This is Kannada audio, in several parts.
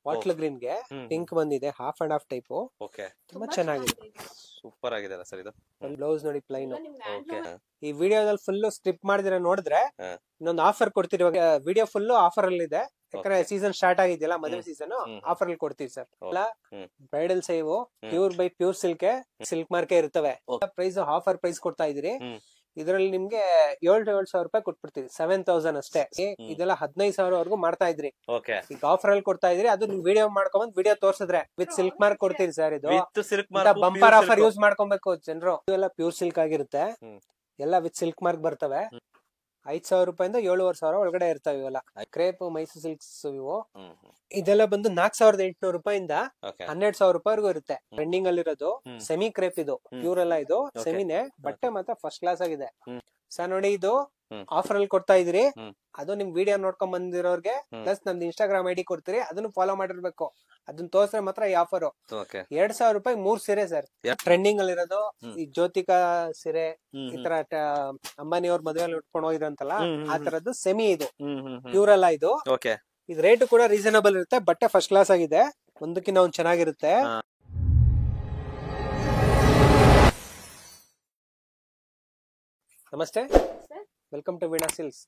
ಬಾಟ್ಲ್ ಗ್ರೀನ್ ಗೆ ಪಿಂಕ್ ಬಂದಿದೆ, half and half type. Okay, ತುಂಬಾ ಚೆನ್ನಾಗಿದೆ. ಸೂಪರ್ ಆಗಿದೆ ಸರ್ ಇದು. ಬ್ಲೌಸ್ ನೋಡಿ ಪ್ಲೈನ್. ಓಕೆ, ಈ ವಿಡಿಯೋದಲ್ಲಿ ಫುಲ್ ಸ್ಕ್ರಿಪ್ಟ್ ಮಾಡಿದ್ರೆ ನೋಡಿದ್ರೆ ಇನ್ನೊಂದು ಆಫರ್ ಕೊಡ್ತೀರಿ. ಇವಾಗ ವಿಡಿಯೋ ಫುಲ್ ಆಫರ್ ಅಲ್ಲಿ ಇದೆ, ಯಾಕಂದ್ರೆ ಸೀಸನ್ ಸ್ಟಾರ್ಟ್ ಆಗಿದೆಯಲ್ಲ, ಮದುವೆ ಸೀಸನ್. ಆಫರ್ ಅಲ್ಲಿ ಕೊಡ್ತೀವಿ ಸರ್. ಬ್ರೈಡಲ್ ಸೇವ್ ಪ್ಯೂರ್ ಬೈ ಪ್ಯೂರ್ ಸಿಲ್ಕ್ ಮಾರ್ಕೆ ಇರ್ತವೆ. ಪ್ರೈಸ್ ಆಫರ್ ಪ್ರೈಸ್ ಕೊಡ್ತಾ ಇದೀರಿ. ಇದರಲ್ಲಿ ನಿಮ್ಗೆ 7,000 ರೂಪಾಯಿ ಕೊಟ್ಬಿಡ್ತೀವಿ, 7,000 ಅಷ್ಟೇ. ಇದೆಲ್ಲ 15,000 ವರ್ಗು ಮಾಡ್ತಾ ಇದ್ರಿ, ಈಗ ಆಫರ್ ಅಲ್ಲಿ ಕೊಡ್ತಾ ಇದ್ರಿ. ಅದು ನೀವು ವಿಡಿಯೋ ಮಾಡ್ಕೊಂಡ್ ವಿಡಿಯೋ ತೋರ್ಸಿದ್ರೆ ವಿತ್ ಸಿಲ್ಕ್ ಮಾರ್ಕ್ ಕೊಡ್ತೀರಿ ಸರ್. ಇದು ಬಂಪರ್ ಆಫರ್ ಯೂಸ್ ಮಾಡ್ಕೊಬೇಕು ಜನರು. ಇದೆಲ್ಲ ಪ್ಯೂರ್ ಸಿಲ್ಕ್ ಆಗಿರುತ್ತೆ, ಎಲ್ಲ ವಿತ್ ಸಿಲ್ಕ್ ಮಾರ್ಕ್ ಬರ್ತವೆ. 5,000 ರೂಪಾಯಿಂದ 7,500 ಒಳಗಡೆ ಇರ್ತವೆ. ಇವೆಲ್ಲ ಕ್ರೇಪ್ ಮೈಸೂರು ಸಿಲ್ಕ್ಸ್ ಇವು. ಇದೆಲ್ಲ ಬಂದು 4,800 ರೂಪಾಯಿಂದ 12,000 ರೂಪಾಯಿವರೆಗೂ ಇರುತ್ತೆ. ಟ್ರೆಂಡಿಂಗ್ ಅಲ್ಲಿರೋದು ಸೆಮಿ ಕ್ರೇಪ್, ಇದು ಪ್ಯೂರ್ ಅಲ್ಲ, ಇದು ಸೆಮಿನೇ. ಬಟ್ಟೆ ಮಾತ್ರ ಫಸ್ಟ್ ಕ್ಲಾಸ್ ಆಗಿದೆ ಸರ್. ನೋಡಿ, ಇದು ಆಫರ್ ಅಲ್ಲಿ ಕೊಡ್ತಾ ಇದೀರಿ. ಅದು ನಿಮ್ ವಿಡಿಯೋ ನೋಡ್ಕೊಂಡ್ ಬಂದಿರೋರ್ಗೆ ಪ್ಲಸ್ ನಮ್ದು ಇನ್ಸ್ಟಾಗ್ರಾಮ್ ಐಡಿ ಕೊಡ್ತೀರಿ, ಅದನ್ನು ಫಾಲೋ ಮಾಡಿರ್ಬೇಕು. ಅದನ್ನ ತೋರ್ಸ್ರೆ ಮಾತ್ರ ಈ ಆಫರ್. 2,000 ರೂಪಾಯಿ 3 ಸೀರೆ ಸರ್. ಟ್ರೆಂಡಿಂಗ್ ಅಲ್ಲಿರೋದು ಈ ಜ್ಯೋತಿಕಾ ಸೀರೆ, ಈ ತರ ಅಂಬಾನಿ ಅವ್ರ ಮದುವೆಯಲ್ಲಿ ಉಟ್ಕೊಂಡು ಹೋಗಿದ್ರಂತಲ್ಲ, ಆ ತರದ್ದು ಸೆಮಿ ಇದು, ಪ್ಯೂರ್ ಅಲ್ಲ ಇದು. ಇದು ರೇಟ್ ಕೂಡ ರೀಸನಬಲ್ ಇರುತ್ತೆ, ಬಟ್ಟೆ ಫಸ್ಟ್ ಕ್ಲಾಸ್ ಆಗಿದೆ, ಒಂದಕ್ಕಿಂತ ಒಂದ್ ಚೆನ್ನಾಗಿರುತ್ತೆ. ನಮಸ್ತೆ, welcome to Veena silks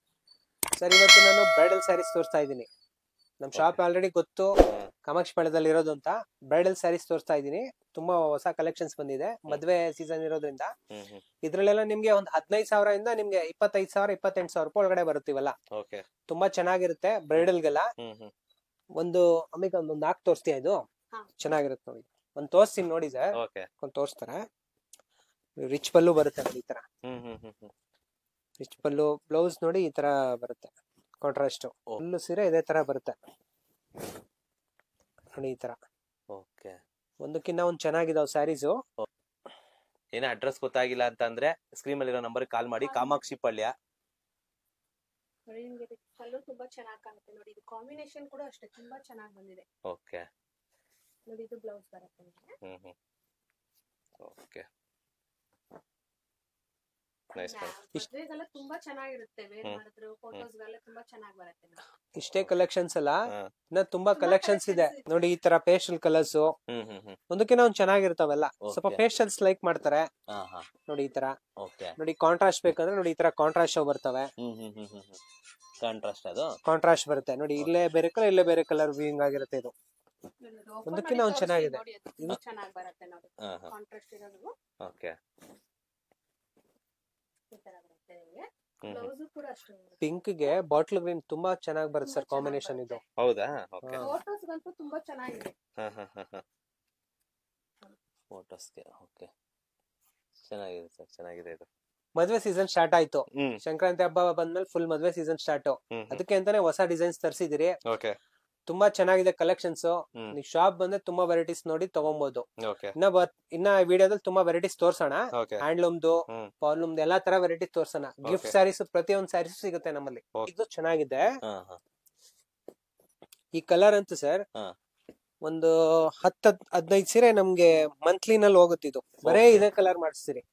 sir. ಇವತ್ತು ನಾನು ಬ್ರೈಡಲ್ ಸ್ಯಾರೀಸ್ ತೋರಿಸ್ತಾ ಇದ್ದೀನಿ. ನಮ್ ಶಾಪ್ ಆಲ್ರೆಡಿ ಗೊತ್ತು, ಕಾಮಾಕ್ಷಿಪಾಳ್ಯದಲ್ಲಿ ಇರೋದು ಅಂತ. ಬ್ರೈಡಲ್ ಸ್ಯಾರೀಸ್ ತೋರಿಸ್ತಾ ಇದ್ದೀನಿ. ತುಂಬಾ ಹೊಸ ಕಲೆಕ್ಷನ್ಸ್ ಬಂದಿದೆ, ಮದ್ವೆ ಸೀಸನ್ ಇರೋದ್ರಿಂದ. ಇದ್ರಲ್ಲೆಲ್ಲ ನಿಮ್ಗೆ ಒಂದು 15,000 ಇಂದ ನಿಮ್ಗೆ 25,000 28,000 ರೂಪಾಯಿ ಒಳಗಡೆ ಬರುತ್ತೀವಲ್ಲ. ತುಂಬಾ ಚೆನ್ನಾಗಿರುತ್ತೆ ಬ್ರೈಡಲ್ಗೆಲ್ಲ. ಒಂದು ಅಮಿಕ ಒಂದು 4 ತೋರಿಸ್ತೀಯ? ಇದು ಚೆನ್ನಾಗಿರುತ್ತೆ ನೋಡಿ, ಒಂದ್ ತೋರಿಸ್ತೀನಿ ನೋಡಿ ಸರ್. ಒಂದ್ ತೋರಿಸ್ತಾರೆ. ರಿಚ್ ಪಲ್ಲು ಬರುತ್ತೆ ನೋಡಿ, ಈ ತರ ರಿಚ್ ಪಲ್ಲು. ಬ್ಲೌಸ್ ನೋಡಿ ಈ ತರ ಬರುತ್ತೆ, ಕಾಂಟ್ರಾಸ್ಟ್. ಫುಲ್ಲು ಸೀರೆ ಇದೇ ತರ ಬರುತ್ತೆ ನೋಡಿ, ಈ ತರ. ಒಂದಕ್ಕಿಂತ ಒಂದ್ ಚೆನ್ನಾಗಿದಾವ್ ಸ್ಯಾರೀಸು. ಏನೋ ಅಡ್ರೆಸ್ ಗೊತ್ತಾಗಿಲ್ಲ ಅಂತ ಅಂದ್ರೆ ಸ್ಕ್ರೀನ್ ಅಲ್ಲಿ ಇರೋ ನಂಬರ್ ಕಾಲ್ ಮಾಡಿ. ಕಾಮಾಕ್ಷಿಪಾಳ್ಯ. ಕಲರ್ ತುಂಬಾ ಚೆನ್ನಾಗಿ ಕಾಣುತ್ತೆ ನೋಡಿ. ಇದು ಕಾಂಬಿನೇಷನ್ ಕೂಡ ಅಷ್ಟೇ ತುಂಬಾ ಚೆನ್ನಾಗಿ ಬಂದಿದೆ. ಓಕೆ ನೋಡಿ, ಇದು ಬ್ಲೌಸ್ ಬರುತ್ತೆ ನಿಮಗೆ. Okay, nice. ಮದುವೆಗೆಲ್ಲ ತುಂಬಾ ಚೆನ್ನಾಗಿರುತ್ತೆ, ವೇರ್ ಮಾಡಿದ್ರು ಫೋಟೋಸ್ಗೆಲ್ಲ ತುಂಬಾ ಚೆನ್ನಾಗಿ ಬರುತ್ತೆ. ಇಷ್ಟೇ ಕಲೆಕ್ಷನ್ಸ್ ಅಲ್ಲ, ಇನ್ನ ತುಂಬಾ ಕಲೆಕ್ಷನ್ಸ್ ಇದೆ ನೋಡಿ. ಈ ತರ ಪೇಸ್ಟಲ್ ಕಲರ್ಸ್ ಒಂದಕ್ಕಿಂತ ಒಂದ್ ಚೆನ್ನಾಗಿರ್ತಾವೆಲ್ಲ. ಸ್ವಲ್ಪ ಪೇಸ್ಟಲ್ಸ್ ಲೈಕ್ ಮಾಡ್ತಾರೆ ನೋಡಿ, ಈ ತರ. ನೋಡಿ, ಕಾಂಟ್ರಾಸ್ಟ್ ಬೇಕಂದ್ರೆ ನೋಡಿ, ಈ ತರ ಕಾಂಟ್ರಾಸ್ಟ್ ಬರ್ತವೆ. ಕಾಂಟ್ರಾಸ್ಟ್ ಬರುತ್ತೆ ನೋಡಿ, ಇಲ್ಲೇ ಬೇರೆ ಕಲರ್, ಇಲ್ಲೇ ಬೇರೆ ಕಲರ್ ವಿಂಗ್ ಆಗಿರುತ್ತೆ. ಇದು ಒಂದಕ್ಕಿಂತ ಒಂದ್ ಚೆನ್ನಾಗಿದೆ. ಇದು ಚೆನ್ನಾಗಿ ಬರುತ್ತೆ ನೋಡಿ, ಕಾಂಟ್ರಾಸ್ಟ್ ಇರೋದು. ಓಕೆ, ಈ ತರ ಬರುತ್ತೆ ನಿಮಗೆ. ಬ್ಲೌಸ್ ಕೂಡ ಅಷ್ಟೇ. ಪಿಂಕ್ ಗೆ ಬಾಟ್ಲ್ ಗ್ರೀನ್ ತುಂಬಾ ಚೆನ್ನಾಗಿ ಬರುತ್ತೆ ಸರ್, ಕಾಂಬಿನೇಷನ್ ಇದು. ಹೌದಾ? ಓಕೆ, ಫೋಟೋಸ್ ಗಂತೂ ತುಂಬಾ ಚೆನ್ನಾಗಿದೆ. ಫೋಟೋಸ್ಗೆ ಓಕೆ, ಚೆನ್ನಾಗಿದೆ ಸರ್, ಚೆನ್ನಾಗಿದೆ ಇದು. ಮದ್ವೆ ಸೀಸನ್ ಸ್ಟಾರ್ಟ್ ಆಯ್ತು, ಸಂಕ್ರಾಂತಿ ಹಬ್ಬ ಬಂದ್ಮೇಲೆ ಫುಲ್ ಮದ್ವೆ ಸೀಸನ್ ಸ್ಟಾರ್ಟ್. ಅದಕ್ಕೆ ಅಂತಾನೆ ಹೊಸ ಡಿಸೈನ್ಸ್ ತರಿಸಿದಿರಿ. ತುಂಬಾ ಚೆನ್ನಾಗಿದೆ ಕಲೆಕ್ಷನ್ಸ್. ನೀವು ಶಾಪ್ ಬಂದ್ರೆ ತುಂಬಾ ವೆರೈಟೀಸ್ ನೋಡಿ ತಗೊಬಹುದು. ಇನ್ನ ವಿಡಿಯೋದಲ್ಲಿ ತುಂಬಾ ವೆರೈಟೀಸ್ ತೋರ್ಸೋಣ. ಹ್ಯಾಂಡ್ಲೂಮ್ದು, ಪಾರ್ಲೂಮ್ದು ಎಲ್ಲಾ ತರ ವೆರೈಟೀಸ್ ತೋರ್ಸೋಣ. ಗಿಫ್ಟ್ ಸ್ಯಾರೀಸ್ ಪ್ರತಿಯೊಂದು ಸ್ಯಾರೀಸ್ ಸಿಗುತ್ತೆ ನಮ್ಮಲ್ಲಿ. ಇದು ಚೆನ್ನಾಗಿದೆ. ಈ ಕಲರ್ ಅಂತೂ ಸರ್ ಒಂದು 10-15 ಸೀರೆ ನಮ್ಗೆ ಮಂತ್ಲಿ ನಲ್ಲಿ ಹೋಗುತ್ತೆ. ಇದು ಬರೇ ಇದೇ ಕಲರ್ ಮಾಡಿಸ್ತೀರಿ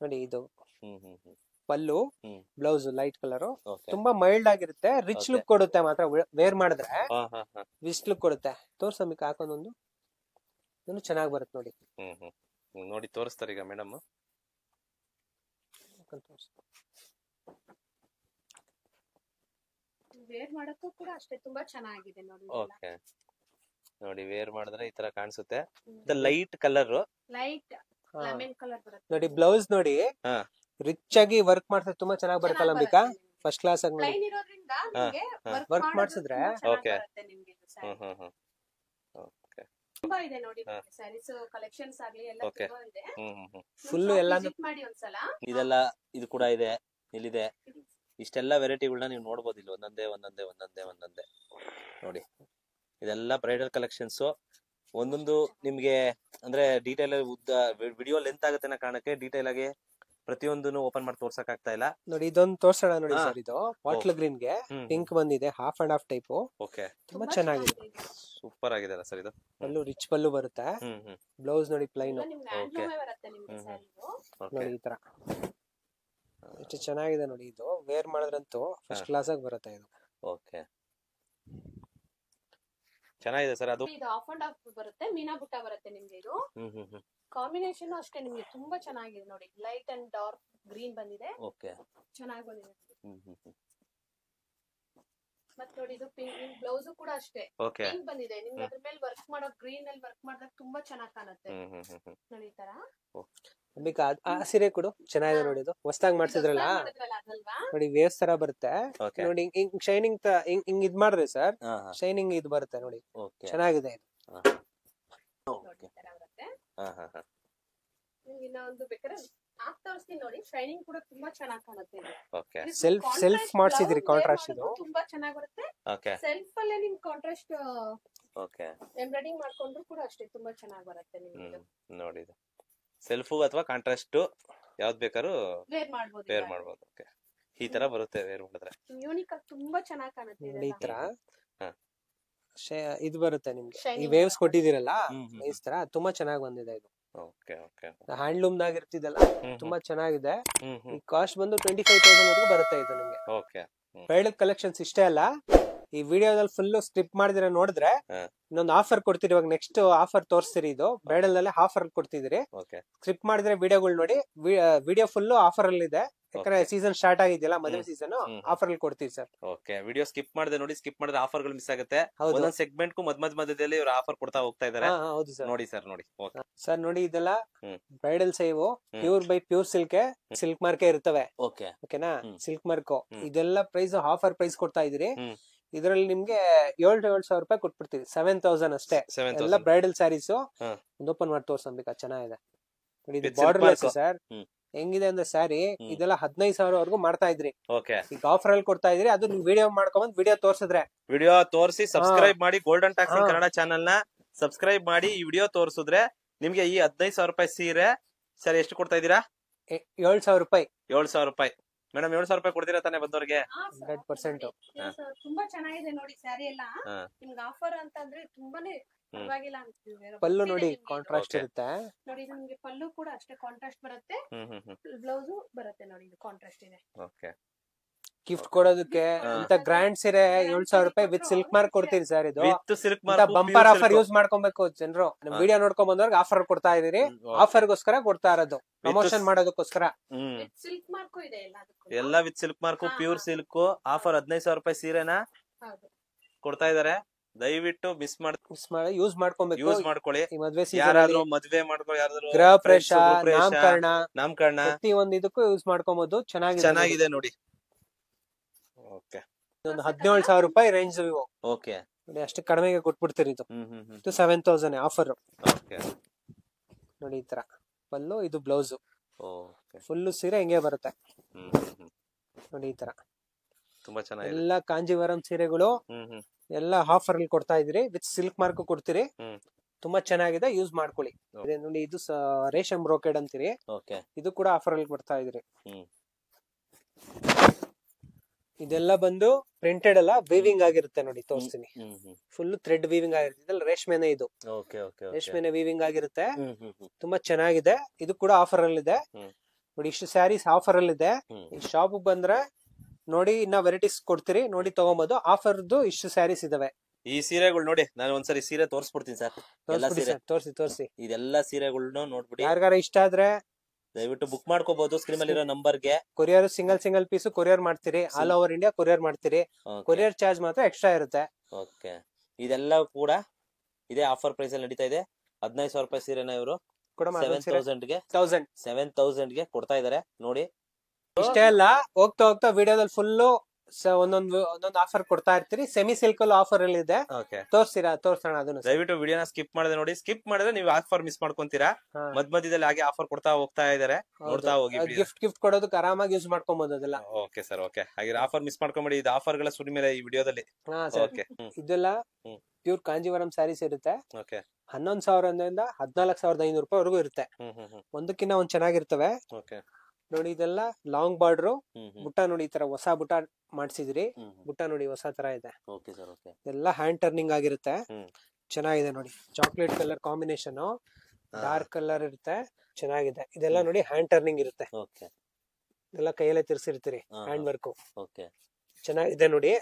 ನೋಡಿ. ಇದು ಪಲ್ಲು, ಬ್ಲೌಸ್ ಲೈಟ್ ಕಲರ್, ತುಂಬಾ ಮೈಲ್ಡ್ ಆಗಿರುತ್ತೆ. ರಿಚ್ ಲುಕ್ ಕೊಡುತ್ತೆ ಮಾತ್ರ, ವೇರ್ ಮಾಡಿದ್ರೆ ರಿಚ್ ಲುಕ್ ಕೊಡುತ್ತೆ. ತೋರ್ಸಮಿಕ್ ಹಾಕೊಂದೊಂದು, ಇದನ್ನು ಚೆನ್ನಾಗಿ ಬರುತ್ತೆ ನೋಡಿ. ನೋಡಿ ತೋರಿಸ್ತಾರೆ ಈಗ ಮೇಡಮ್. ವೇರ್ ಮಾಡಕ್ಕೂ ಕೂಡ ಅಷ್ಟೇ ತುಂಬಾ ಚೆನ್ನಾಗಿದೆ ನೋಡಿ. ಓಕೆ, ನೋಡಿ ವೇರ್ ಮಾಡಿದ್ರೆ ಈ ತರ ಕಾಣಿಸುತ್ತೆ. Light colour, light lemon colour ಬರುತ್ತೆ ನೋಡಿ. ಬ್ಲೌಸ್ ನೋಡಿ ರಿಚ್ ಆಗಿ ವರ್ಕ್ ಮಾಡ್ತಾರೆ, ತುಂಬಾ ಚೆನ್ನಾಗಿ ಬರುತ್ತಲ್ಲ ಅಂಬಿಕಾ. ಫಸ್ಟ್ ಕ್ಲಾಸ್ ಆಗಿ ಪ್ಲೈನ್ ಇರೋದ್ರಿಂದ ನಿಮಗೆ ವರ್ಕ್ ಮಾಡಿಸಿದ್ರೆ ಓಕೆ. ತುಂಬಾ ಇದೆ ನೋಡಿ ಸ್ಯಾರೀಸ್ ಕಲೆಕ್ಷನ್ಸ್ ಆಗ್ಲಿ ಎಲ್ಲ ತುಂಬಾ ಇದೆ. ಫುಲ್ ಎಲ್ಲ ಮಾಡಿ ಒಂದ್ಸಲ. ಇದೆಲ್ಲ ಇದು ಕೂಡ ಇದೆ, ಇಲ್ಲಿದೆ. ಇಷ್ಟೆಲ್ಲ ವೆರೈಟಿಗಳನ್ನ ನೀವು ನೋಡಬಹುದು ಇಲ್ಲಿ. ಒಂದೊಂದೇ ಒಂದೊಂದೇ ಒಂದೊಂದೇ ಒಂದೊಂದೇ ನೋಡಿ. ಇದೆಲ್ಲ ಬ್ರೈಡಲ್ ಕಲೆಕ್ಷನ್ಸ್. ಒಂದೊಂದು ನಿಮ್ಗೆ ಅಂದ್ರೆ ಡೀಟೇಲ್ ಉದ್ದ ವಿಡಿಯೋ ಲೆಂತ್ ಆಗುತ್ತೆ ಅನ್ನೋ ಕಾರಣಕ್ಕೆ ಡೀಟೇಲ್ ಆಗಿ ಪ್ರತಿಯೊಂದನ್ನು ಓಪನ್ ಮಾಡಿ ತೋರ್ಸಕ್ ಆಗ್ತಾ ಇಲ್ಲ ನೋಡಿ. ಇದೊಂದು ತೋರ್ಸೋಣ ನೋಡಿ ಸರ್. ಇದು ಬಾಟ್ಲ್ ಗ್ರೀನ್ ಗೆ ಪಿಂಕ್ ಬಂದಿದೆ, half and half type. Okay, ತುಂಬಾ ಚೆನ್ನಾಗಿದೆ, ಸೂಪರ್ ಆಗಿದೆ ಸರ್ ಇದು. ಪಲ್ಲು ರಿಚ್ ಪಲ್ಲು ಬರುತ್ತೆ. ಬ್ಲೌಸ್ ನೋಡಿ ಪ್ಲೈನ್. ಓಕೆ, ನೋಡಿ ಈ ತರ ಎಷ್ಟು ಚೆನ್ನಾಗಿದೆ ನೋಡಿ. ಇದು ವೇರ್ ಮಾಡಿದ್ರಂತೂ ಫಸ್ಟ್ ಕ್ಲಾಸ್ ಆಗಿ ಬರುತ್ತೆ ಇದು. ಓಕೆ, ಚೆನ್ನಾಗಿದೆ ಸರ್ ಅದು. ಇದು ಆಫ್ ಅಂಡ್ ಆಫ್ ಬರುತ್ತೆ, ಮೀನಾ ಬುಟ್ಟ ಬರುತ್ತೆ ನಿಮ್ಗೆ. ಇದು ಹ್ಮ್ ಕಾಂಬಿನೇಷನ್ ಅಷ್ಟೇ ನಿಮ್ಗೆ ತುಂಬಾ ಚೆನ್ನಾಗಿದೆ ನೋಡಿ. ಲೈಟ್ ಅಂಡ್ ಡಾರ್ಕ್ ಗ್ರೀನ್ ಬಂದಿದೆ, ಓಕೆ. ಚೆನ್ನಾಗಿ ಬಂದಿದೆ. ಹ್ಮ್ ಮತ್ತೆ ನೋಡಿ ಇದು ಪಿಂಕ್ ಬ್ಲೌಸ್ ಕೂಡ ಅಷ್ಟೇ ಓಕೆ. ಪಿಂಕ್ ಬಂದಿದೆ ನಿಮ್ಗೆ. ಅದ್ರ ಮೇಲೆ ವರ್ಕ್ ಮಾಡೋ ಗ್ರೀನ್ ಅಲ್ಲಿ ವರ್ಕ್ ಮಾಡಿದಾಗ ತುಂಬಾ ಚೆನ್ನಾಗಿ ಕಾಣುತ್ತೆ ನೋಡಿ ಈ ತರ. ಅಂಬಿಕಾ ಆ ಸೀರೆ ಕೊಡು, ಚೆನ್ನಾಗಿದೆ ನೋಡಿ. ಇದು ಹೊಸದಾಗಿ ಮಾಡ್ಸಿದ್ರಲ್ಲ ಅದಲ್ವಾ? ನೋಡಿ, ವೇವ್ಸ್ ತರ ಬರುತ್ತೆ ಓಕೆ. ನೋಡಿ. ಹಿಂಗ್ ಶೈನಿಂಗ್ ಹಿಂಗ್ ಇದ್ ಮಾಡ್ರಿ ಸರ್, ಶೈನಿಂಗ್ ಇದು ಬರುತ್ತೆ ನೋಡಿ. ಓಕೆ. ಚೆನ್ನಾಗಿದೆ ಇದು. ನೋಡಿ ಈ ತರ ಬರುತ್ತೆ. ನಿಮ್ಗೆ ಇನ್ನ ಒಂದು ಬೇಕಾದ್ರೆ ಹಾಕ್ ತೋರಿಸ್ತೀನಿ ನೋಡಿ. ಶೈನಿಂಗ್ ಕೂಡ ತುಂಬಾ ಚೆನ್ನಾಗಿ ಕಾಣುತ್ತೆ ಇದು. ಓಕೆ. ಸೆಲ್ಫ್ ಮಾಡ್ಸಿದ್ರಿ ಕಾಂಟ್ರಾಸ್ಟ್ ಇದು. ತುಂಬಾ ಚೆನ್ನಾಗಿ ಬರುತ್ತೆ. ಓಕೆ. ಸೆಲ್ಫ್ ಅಲ್ಲೇ ನಿಮ್ ಕಾಂಟ್ರಾಸ್ಟ್ ಓಕೆ. ಎಂಬ್ರಾಯ್ಡಿಂಗ್ ಮಾಡ್ಕೊಂಡ್ರು ಕೂಡ ಅಷ್ಟೇ ತುಂಬಾ ಚೆನ್ನಾಗಿ ಬರುತ್ತೆ ನಿಮ್ಗೆ. ನೋಡಿ ಇದು ಸೆಲ್ಫು ಅಥವಾ ಕಾಂಟ್ರಾಸ್ಟ್ ಯಾವ್ದು ಬೇಕಾದ್ರೂ ವೇರ್ ಮಾಡ್ಬೋದು. ವೇರ್ ಮಾಡ್ಬೋದು. ಓಕೆ. ಈ ತರ ಬರುತ್ತೆ ವೇರ್ ಮಾಡಿದ್ರೆ. ಯೂನಿಕ್ ಆಗಿ ತುಂಬಾ ಚೆನ್ನಾಗಿ ಕಾಣುತ್ತೆ ನೋಡಿ ಈ ತರ ಹಾ. ಇದು ಬರುತ್ತೆ ನಿಮ್ಗೆ. ಈ Shining ವೇವ್ಸ್ ಕೊಟ್ಟಿದ್ದೀರಲ್ಲ ಹ್ಮ್ ಈ ತರ ತುಂಬಾ ಚೆನ್ನಾಗಿ ಬಂದಿದೆ ಇದು. Okay okay. ಹ್ಯಾಂಡ್ಲೂಮ್ ನಾಗ ಇರ್ತಿದಲ್ಲ, ತುಂಬಾ ಚೆನ್ನಾಗಿದೆ. ಹ್ಮ್ ಈ ಕಾಸ್ಟ್ ಬಂದು 25,000 ವರೆಗೂ ಬರುತ್ತೆ ಇದು ನಿಮ್ಗೆ. ಓಕೆ. ಬ್ರೈಡಲ್ ಕಲೆಕ್ಷನ್ಸ್ ಇಷ್ಟೇ ಅಲ್ಲ, ಈ ವಿಡಿಯೋದಲ್ಲಿ ಫುಲ್ ಸ್ಕ್ರಿಪ್ಟ್ ಮಾಡಿದ್ರೆ ನೋಡಿದ್ರೆ ಇನ್ನೊಂದು ಆಫರ್ ಕೊಡ್ತೀರಿ. ಇವಾಗ ನೆಕ್ಸ್ಟ್ ಆಫರ್ ತೋರಿಸ್ತೀರಿ. ಇದು ಬ್ರೈಡಲ್ ನಲ್ಲಿ ಆಫರ್ ಕೊಡ್ತಿದ್ರಿ. ಓಕೆ. ಸ್ಕ್ರಿಪ್ಟ್ ಮಾಡಿದ್ರೆ ವಿಡಿಯೋಗಳು ನೋಡಿ. ವಿಡಿಯೋ ಫುಲ್ ಆಫರ್ ಅಲ್ಲಿ ಇದೆ, ಯಾಕಂದ್ರೆ ಸೀಸನ್ ಸ್ಟಾರ್ಟ್ ಆಗಿದೆಯಲ್ಲ, ಮದುವೆ ಸೀಸನ್. ಆಫರ್ ಅಲ್ಲಿ ಕೊಡ್ತೀವಿ ಸರ್. ಓಕೆ. ವಿಡಿಯೋ ಸ್ಕಿಪ್ ಮಾಡಿದ್ರೆ ನೋಡಿ, ಸ್ಕಿಪ್ ಮಾಡಿದ್ರೆ ಆಫರ್ ಗಳು ಮಿಸ್ ಆಗುತ್ತೆ. ಹೌದು. ಒಂದೊಂದು ಸೆಗ್ಮೆಂಟ್ ಗೂ ಮಧ್ಯದಲ್ಲಿ ಇವರು ಆಫರ್ ಕೊಡ್ತಾ ಹೋಗ್ತಾ ಇದಾರೆ. ಹೌದು ಸರ್. ನೋಡಿ ಸರ್ ನೋಡಿ. ಓಕೆ ಸರ್ ನೋಡಿ, ಇದೆಲ್ಲ ಹ್ಮ್. ಬ್ರೈಡಲ್ ಸೇವು ಪ್ಯೂರ್ ಬೈ ಪ್ಯೂರ್ ಸಿಲ್ಕ್ ಮಾರ್ಕೆ ಇರ್ತವೆ. ಓಕೆ. ಓಕೆನಾ? ಹ್ಮ್. ಸಿಲ್ಕ್ ಮಾರ್ಕ್ ಹ್ಮ್. ಇದೆಲ್ಲ ಪ್ರೈಸ್ ಆಫರ್ ಪ್ರೈಸ್ ಕೊಡ್ತಾ ಇದೀರಿ. ಹ್ಮ್. ಇದ್ರಲ್ಲಿ ನಿಮ್ಗೆ 7,000 ರೂಪಾಯಿ ಕೊಟ್ಬಿಡ್ತೀವಿ. 7,000 ಅಷ್ಟೇ. 7,000. ಎಲ್ಲ ಬ್ರೈಡಲ್ ಸ್ಯಾರೀಸ್. ಹಾ. ಒಂದು ಓಪನ್ ಮಾಡಿ ತೋರ್ಸಂಬೇಕಾ, ಚೆನ್ನಾಗಿದೆ ನೋಡಿ. ಇದು With silk border less mark. Sir. ಹ್ಮ್. ಹೆಂಗಿದೆ ಅಂದ್ರೆ ಸ್ಯಾರಿ, ಇದೆಲ್ಲ 15,000 ವರೆಗೂ ಮಾಡ್ತಾ ಇದ್ರಿ. ಓಕೆ. ಈಗ ಆಫರ್ ಅಲ್ಲಿ ಕೊಡ್ತಾ ಇದ್ರಿ. ಅದು ನೀವು ವಿಡಿಯೋ ಮಾಡ್ಕೊಂಡ್ ವಿಡಿಯೋ ತೋರ್ಸಿದ್ರೆ ವಿಡಿಯೋ ತೋರಿಸಿ ಸಬ್ಸ್ಕ್ರೈಬ್ ಮಾಡಿ. ಗೋಲ್ಡನ್ ಟ್ಯಾಕ್ಸ್ ಕನ್ನಡ ಚಾನೆಲ್ ನ ಸಬ್ಸ್ಕ್ರೈಬ್ ಮಾಡಿ. ಈ ವಿಡಿಯೋ ತೋರಿಸಿದ್ರೆ ನಿಮ್ಗೆ ಈ 15,000 ರೂಪಾಯಿ ಸೀರೆ ಸರ್ ಎಷ್ಟು ಕೊಡ್ತಾ ಇದೀರಾ? 7,000 ರೂಪಾಯಿ. 7,000 ರೂಪಾಯಿ. ಮೇಡಮ್ 7,000 ರೂಪಾಯಿ ಕೊಡ್ತೀರಾ ತಾನೇ ಬಂದವ್ರಿಗೆ? 100%. ತುಂಬಾ ಚೆನ್ನಾಗಿದೆ ನೋಡಿ ಸ್ಯಾರಿ ಎಲ್ಲ. ಹಾ. ನಿಮ್ಗೆ ಆಫರ್ ಅಂತಂದ್ರೆ ತುಂಬಾನೇ ಪರವಾಗಿಲ್ಲ ಅನ್ಸ್ತಿದೆ. ಪಲ್ಲು ನೋಡಿ ನಿಮ್ಗೆ ಇದು. Contrast Okay. ಇರುತ್ತೆ. ನೋಡಿ ಇದು ನಿಮ್ಗೆ ಪಲ್ಲು ಕೂಡ ಅಷ್ಟೇ ಕಾಂಟ್ರಾಸ್ಟ್ ಬರುತ್ತೆ. ಹ್ಮ್. ಬ್ಲೌಸ್ ಬರುತ್ತೆ ನೋಡಿ, ಇದು ಕಾಂಟ್ರಾಸ್ಟ್ ಇದೆ. ಓಕೆ. ಗಿಫ್ಟ್ ಕೊಡೋದಕ್ಕೆ ಇಂತ ಗ್ರ್ಯಾಂಡ್ ಸೀರೆ 7,000 ರೂಪಾಯಿ ವಿತ್ ಸಿಲ್ಕ್ ಮಾರ್ಕ್ ಕೊಡ್ತೀರಿ ಸರ್. ಇದು with silk bumper offer use ಮಾಡ್ಕೊಬೇಕು ಜನರು. ನಮ್ ವಿಡಿಯೋ ನೋಡ್ಕೊಂಡ್ ಬಂದವ್ರಿಗೆ ಆಫರ್ ಕೊಡ್ತಾ ಇದೀರಿ. ಆಫರ್ ಗೋಸ್ಕರ ಕೊಡ್ತಾ ಇರೋದು, ಪ್ರಮೋಷನ್ ಮಾಡೋದಕ್ಕೋಸ್ಕರ. ಸಿಲ್ಕ್ ಮಾರ್ಕು ಇದೆ ಎಲ್ಲದಕ್ಕೂ. ಎಲ್ಲ with silk mark, pure silk. Offer 15,000 ರೂಪಾಯಿ ಸೀರೆನ ಹೌದು. ಕೊಡ್ತಾ ಇದಾರೆ. ದಯವಿಟ್ಟು ಮಿಸ್ ಮಾಡಿ ಯೂಸ್ ಮಾಡ್ಕೊಬೇಕು. ಯೂಸ್ ಮಾಡ್ಕೊಳ್ಳಿ. ಈ ಮದ್ವೆ ಯಾರಾದ್ರೂ ಸೀಸನ್ ಮದ್ವೆ ಮಾಡ್ಕೊ, ಯಾರಾದ್ರೂ ಗೃಹ ಪ್ರವೇಶ, ನಾಮಕರಣ, ನಾಮಕರಣ ಪ್ರತಿ ಒಂದು ಇದಕ್ಕೂ ಯೂಸ್ ಮಾಡ್ಕೊಬಹುದು. ಚೆನ್ನಾಗಿದೆ ನೋಡಿ. ಓಕೆ. ಒಂದು 17,000 ರೂಪಾಯಿ ರೇಂಜ್ ಇವು. ಓಕೆ. ನೋಡಿ ಅಷ್ಟು ಕಡಿಮೆಗೆ ಕೊಟ್ಬಿಡ್ತೀರಿ ಇದು. ಇದು 7,000 ಆಫರ್ ಓಕೆ. ನೋಡಿ. ಈ ತರ ಪಲ್ಲು, ಇದು ಬ್ಲೌಸ್. ಓಕೆ. ಫುಲ್ ಸೀರೆ ಹಿಂಗೆ ಬರುತ್ತೆ ಹ್ಮ್. ನೋಡಿ. ಈ ತರ ತುಂಬಾ ಚೆನ್ನಾಗಿದೆ. ಎಲ್ಲ ಕಾಂಜೀವರಂ ಸೀರೆಗಳು ಹ್ಮ್. ಎಲ್ಲ ಆಫರ್ ಅಲ್ಲಿ ಕೊಡ್ತಾ ಇದೀರಿ. ವಿತ್ ಸಿಲ್ಕ್ ಮಾರ್ಕ್ ಕೊಡ್ತೀರಿ. ತುಂಬಾ ಚೆನ್ನಾಗಿದೆ, ಯೂಸ್ ಮಾಡ್ಕೊಳ್ಳಿ. ಇದೆ ನೋಡಿ, ಇದು ರೇಷಮ್ ಬ್ರೋಕೆಡ್ ಅಂತೀರಿ. ಓಕೆ. ಇದು ಕೂಡ ಆಫರ್ ಅಲ್ಲಿ ಕೊಡ್ತಾ ಇದೀರಿ. ಹ್ಮ್. ಇದೆಲ್ಲ ಬಂದು ಪ್ರಿಂಟೆಡ್ ಅಲ್ಲ, ವೀವಿಂಗ್ ಆಗಿರುತ್ತೆ ನೋಡಿ. ತೋರಿಸ್ತೀನಿ. ಫುಲ್ ಥ್ರೆಡ್ ವೀವಿಂಗ್ ಆಗಿರುತ್ತೆ. ರೇಷ್ಮೆನೆ ಇದು. ಓಕೆ. ಓಕೆ. ರೇಷ್ಮೆನೆ ವೀವಿಂಗ್ ಆಗಿರುತ್ತೆ. ಹ್ಮ್. ತುಂಬಾ ಚೆನ್ನಾಗಿದೆ. ಇದು ಕೂಡ ಆಫರ್ ಅಲ್ಲಿ ಇದೆ ನೋಡಿ. ಇಷ್ಟು ಸ್ಯಾರೀಸ್ ಆಫರ್ ಅಲ್ಲಿ ಇದೆ. ಈ ಶಾಪ್ ಬಂದ್ರೆ ನೋಡಿ, ಇನ್ನ ವೆರೈಟೀಸ್ ಕೊಡ್ತೀರಿ, ನೋಡಿ ತಗೊಂಬೋದು. ಆಫರ್ದು ಇಷ್ಟು ಸ್ಯಾರೀಸ್ ಇದಾವೆ. ಈ ಸೀರೆಗಳು ನೋಡಿ, ನಾನು ಒಂದ್ಸರಿ ಸೀರೆ ತೋರಿಸ್ಬಿಡ್ತೀನಿ ಸರ್. ಎಲ್ಲ ಸೀರೆ ತೋರಿಸಿ. ಇದೆಲ್ಲ ಸೀರೆಗಳನ್ನ ನೋಡ್ಬಿಡಿ. ಯಾರಿಗಾರ ಇಷ್ಟ ಆದ್ರೆ ದಯವಿಟ್ಟು ಬುಕ್ ಮಾಡ್ಕೋಬಹುದು. ಸ್ಕ್ರೀನ್ ಅಲ್ಲಿ ಇರೋ ನಂಬರ್ಗೆ. ಕೊರಿಯರ್ ಸಿಂಗಲ್ ಪೀಸ್ ಕೊರಿಯರ್ ಮಾಡ್ತೀರಿ. ಆಲ್ ಓವರ್ ಇಂಡಿಯಾ ಕೊರಿಯರ್ ಮಾಡ್ತೀರಿ. ಕೊರಿಯರ್ ಚಾರ್ಜ್ ಮಾತ್ರ ಎಕ್ಸ್ಟ್ರಾ ಇರುತ್ತೆ. ಓಕೆ. ಇದೆಲ್ಲ ಕೂಡ ಇದೇ ಆಫರ್ ಪ್ರೈಸ್ ಅಲ್ಲಿ ನಡೀತಾ ಇದೆ. 15,000 ರೂಪಾಯಿ ಸೀರೆನ ಇವರು 7,000 ಗೆ ಕೊಡ್ತಾ ಇದಾರೆ ನೋಡಿ. ಇಷ್ಟೇ ಅಲ್ಲ, ಹೋಗ್ತಾ ಹೋಗ್ತಾ ವಿಡಿಯೋದಲ್ಲಿ ಫುಲ್ಲು ಒಂದೊಂದು ಆಫರ್ ಕೊಡ್ತಾ ಇರ್ತೀರಿ. ಸೆಮಿ ಸಿಲ್ಕ್ ಅಲ್ಲಿ ಆಫರ್ ಅಲ್ಲಿ ಇದೆ. ತೋರ್ಸೋಣ ಅದನ್ನು. ದಯವಿಟ್ಟು ವಿಡಿಯೋನ ಸ್ಕಿಪ್ ಮಾಡಿದ್ರೆ ನೋಡಿ. ಸ್ಕಿಪ್ ಮಾಡಿದ್ರೆ ನೀವು ಆಫರ್ ಮಿಸ್ ಮಾಡ್ಕೊಂತೀರಾ. ಮಧ್ಯದಲ್ಲಿ ಹಾಗೆ ಆಫರ್ ಕೊಡ್ತಾ ಹೋಗ್ತಾ ಇದಾರೆ, ನೋಡ್ತಾ ಹೋಗಿ. ಗಿಫ್ಟ್ ಕೊಡೋದಕ್ಕೆ ಆರಾಮಾಗಿ ಯೂಸ್ ಮಾಡ್ಕೊಬಹುದು ಅದೆಲ್ಲ. Okay sir. ಓಕೆ. ಹಾಗೆ ಆಫರ್ ಮಿಸ್ ಮಾಡ್ಕೊಂಬೇಡಿ. ಇದು ಆಫರ್ ಗಳ ಸುಡಿ ಮೇಲೆ ಈ ವಿಡಿಯೋದಲ್ಲಿ. ಓಕೆ. ಇದೆಲ್ಲ ಪ್ಯೂರ್ ಕಾಂಜೀವರಂ ಸ್ಯಾರೀಸ್ ಇರುತ್ತೆ. ಓಕೆ. 11,000 14,500 ರೂಪಾಯಿ ವರೆಗೂ ಇರುತ್ತೆ. ಒಂದಕ್ಕಿಂತ ಒಂದ್ ಚೆನ್ನಾಗಿರ್ತವೆ. ಓಕೆ. ನೋಡಿ, ಇದೆಲ್ಲ ಲಾಂಗ್ ಬಾರ್ಡರ್ ಬುಟ್ಟ ನೋಡಿ. ಈ ತರ ಹೊಸ ಬುಟ್ಟ ಮಾಡ್ಸಿದ್ರಿ. ಬುಟ್ಟ ನೋಡಿ ಹೊಸ ತರ ಇದೆ. ಎಲ್ಲ ಹ್ಯಾಂಡ್ ಟರ್ನಿಂಗ್ ಆಗಿರುತ್ತೆ. ಚೆನ್ನಾಗಿದೆ ನೋಡಿ. Chocolate colour combination, dark colour ಇರುತ್ತೆ. ಚೆನ್ನಾಗಿದೆ. ಇದೆಲ್ಲ ನೋಡಿ ಹ್ಯಾಂಡ್ ಟರ್ನಿಂಗ್ ಇರುತ್ತೆ. ಇದೆಲ್ಲ ಕೈಯಲ್ಲೇ ತಿರ್ಸಿರ್ತೀರಿ. ಹ್ಯಾಂಡ್ ವರ್ಕ್ ಚೆನ್ನಾಗಿದೆ ನೋಡಿ.